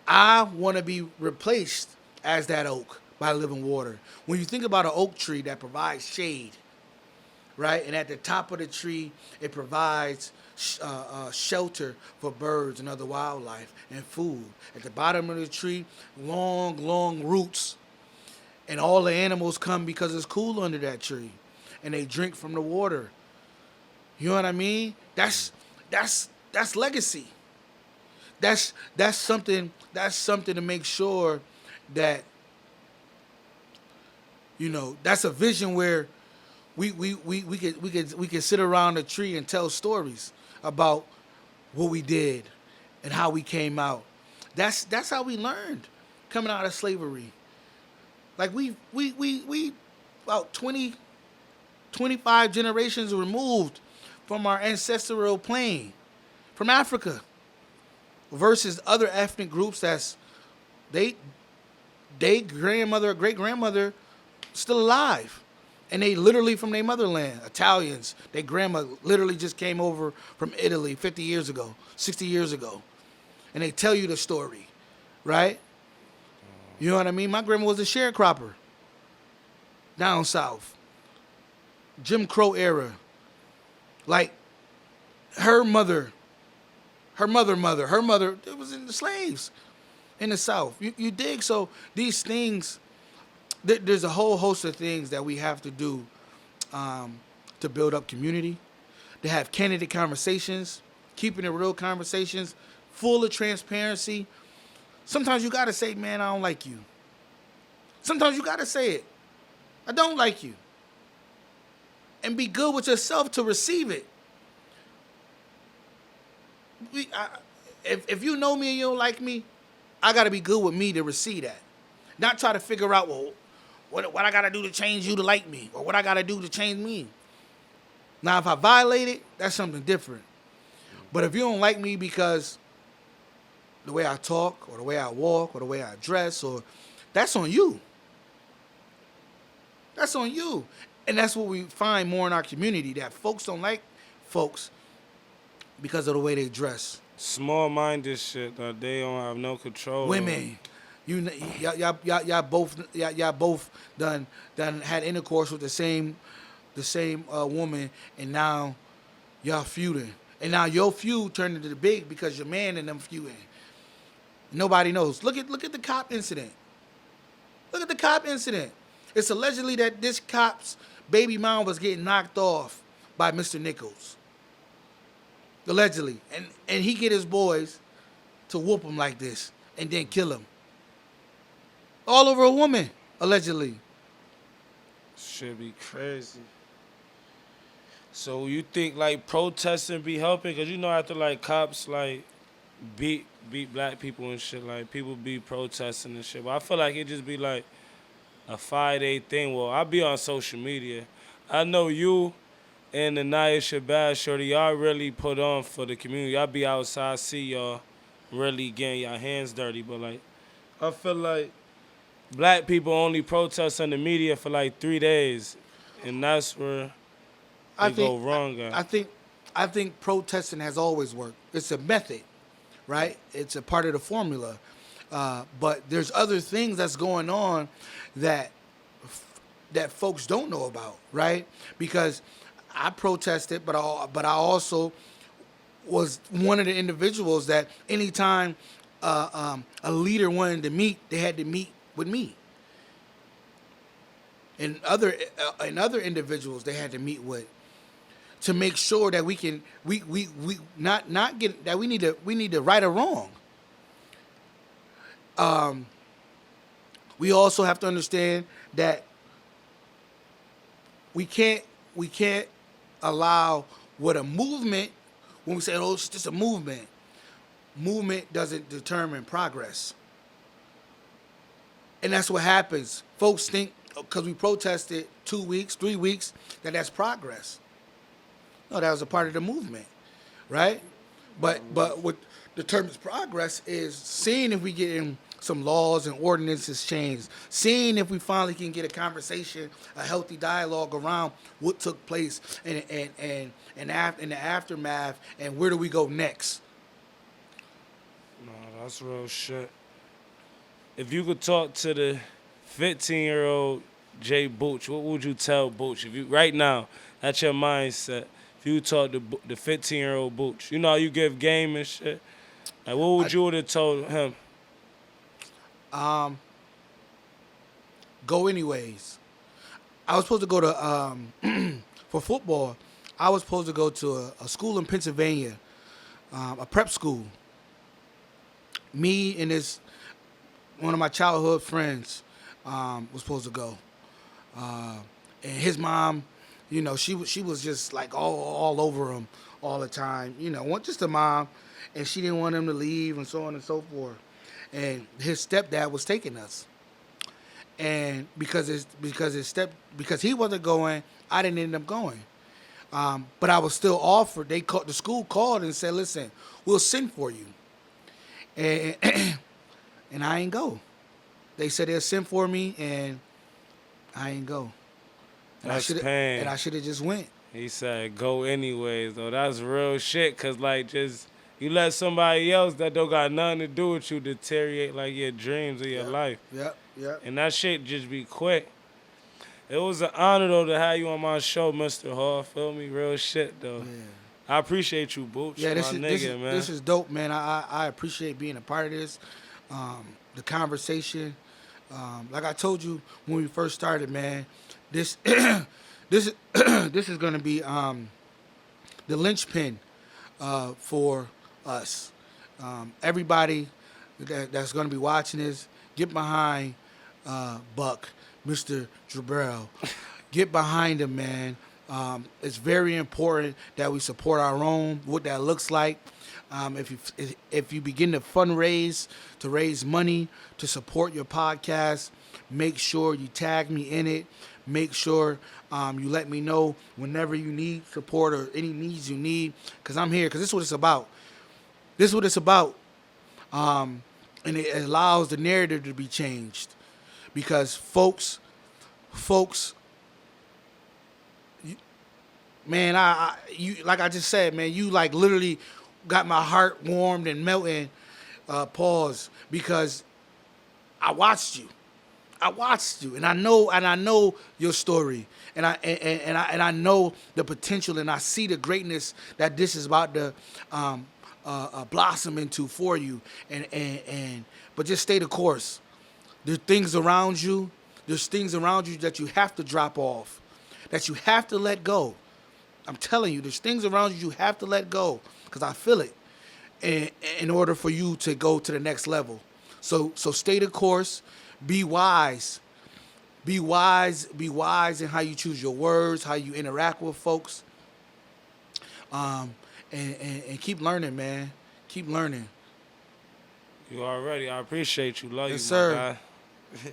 I want to be replaced as that oak by living water. When you think about an oak tree that provides shade, right, and at the top of the tree it provides shelter for birds and other wildlife and food. At the bottom of the tree, long, long roots, and all the animals come because it's cool under that tree, and they drink from the water. You know what I mean? That's legacy. That's something to make sure that that's a vision where we could sit around a tree and tell stories about what we did and how we came out. That's how we learned coming out of slavery. Like we about 25 generations removed from our ancestral plane, from Africa, versus other ethnic groups that's they grandmother, great grandmother still alive, and they literally from their motherland. Italians, their grandma literally just came over from Italy 50 years ago, 60 years ago, and they tell you the story, right? You know what I mean? My grandma was a sharecropper down south, Jim Crow era. Like her mother, it was in the slaves in the South. You dig? So these things, there's a whole host of things that we have to do to build up community, to have candid conversations, keeping it real conversations, full of transparency. Sometimes you got to say, man, I don't like you. Sometimes you got to say it. I don't like you. And be good with yourself to receive it. If you know me and you don't like me, I got to be good with me to receive that. Not try to figure out, well, what I got to do to change you to like me, or what I got to do to change me. Now, if I violate it, that's something different. But if you don't like me because the way I talk, or the way I walk, or the way I dress, or that's on you. That's on you. And that's what we find more in our community, that folks don't like folks because of the way they dress. Small-minded shit that they don't have no control. Women, y'all both done had intercourse with the same woman, and now y'all feuding, and now your feud turned into the big because your man and them feuding. Nobody knows. Look at the cop incident. Look at the cop incident. It's allegedly that this cop's baby mom was getting knocked off by Mr. Nichols. Allegedly. And he get his boys to whoop him like this and then kill him. All over a woman, allegedly. Should be crazy. So you think like protesting be helping? Cause you know after like cops like beat black people and shit, like people be protesting and shit. But I feel like it just be like a 5 day thing. Well, I be on social media. I know you and the Naya Shabazz shorty, y'all really put on for the community. Y'all be outside, see y'all really getting y'all hands dirty. But like I feel like black people only protest on the media for like 3 days. And that's where I they think go wrong I at. think I think protesting has always worked. It's a method, right? It's a part of the formula. But there's other things that's going on that that folks don't know about, right? Because I protested, but I also was one of the individuals that anytime a leader wanted to meet, they had to meet with me. And other individuals they had to meet with to make sure that we can we not get that we need to right or wrong. We also have to understand that we can't allow what a movement, when we say, oh, it's just a movement doesn't determine progress. And that's what happens. Folks think because we protested 2 weeks, 3 weeks, that's progress. No, that was a part of the movement, right? But what determines progress is seeing if we get in some laws and ordinances changed, seeing if we finally can get a conversation, a healthy dialogue around what took place in the aftermath, and where do we go next. No, that's real shit. If you could talk to the 15-year-old Jay Booch, what would you tell Booch? If you right now, that's your mindset. If you talk to the 15-year-old Booch, you know how you give game and shit. Like, what would I you would have told him? Go anyways. I was supposed to go to for football. I was supposed to go to a school in Pennsylvania, a prep school. Me and this one of my childhood friends was supposed to go, and his mom, she was just like all over him all the time. Just a mom, and she didn't want him to leave and so on and so forth. And his stepdad was taking us, and because he wasn't going, I didn't end up going. But I was still offered. The school called and said, "Listen, we'll send for you," and and I ain't go. They said they'll send for me, and I ain't go. And I That's should pain. and I should have just went. He said, go anyways, though. That's real shit, because, like, just you let somebody else that don't got nothing to do with you deteriorate, like, your dreams of your Yep, life. yep, yep. And that shit just be quick. It was an honor, though, to have you on my show, Mr. Hall. Feel me? Real shit, though. Yeah. I appreciate you, Booch, Yeah, my this is nigga, this is man. this is dope, man. I appreciate being a part of this, the conversation. Like I told you when we first started, man, this this this is gonna be the linchpin for us. Everybody that's gonna be watching this, get behind Buck, Mr. Jabrell. Get behind him, man. It's very important that we support our own, what that looks like. If you begin to fundraise to raise money to support your podcast, make sure you tag me in it. Make sure you let me know whenever you need support or any needs you need, because I'm here. Because this is what it's about. This is what it's about. And it allows the narrative to be changed, because folks, man, you like I just said, man, you like literally got my heart warmed and melting. Pause, because I watched you, and I know your story, and I know the potential, and I see the greatness that this is about to blossom into for you, and but just stay the course. There's things around you. There's things around you that you have to drop off, that you have to let go. I'm telling you, there's things around you have to let go, because I feel it, in order for you to go to the next level. So stay the course, be wise, Be wise in how you choose your words, how you interact with folks. And keep learning, man. Keep learning. You already. I appreciate you. Love Yes, you, my sir. guy.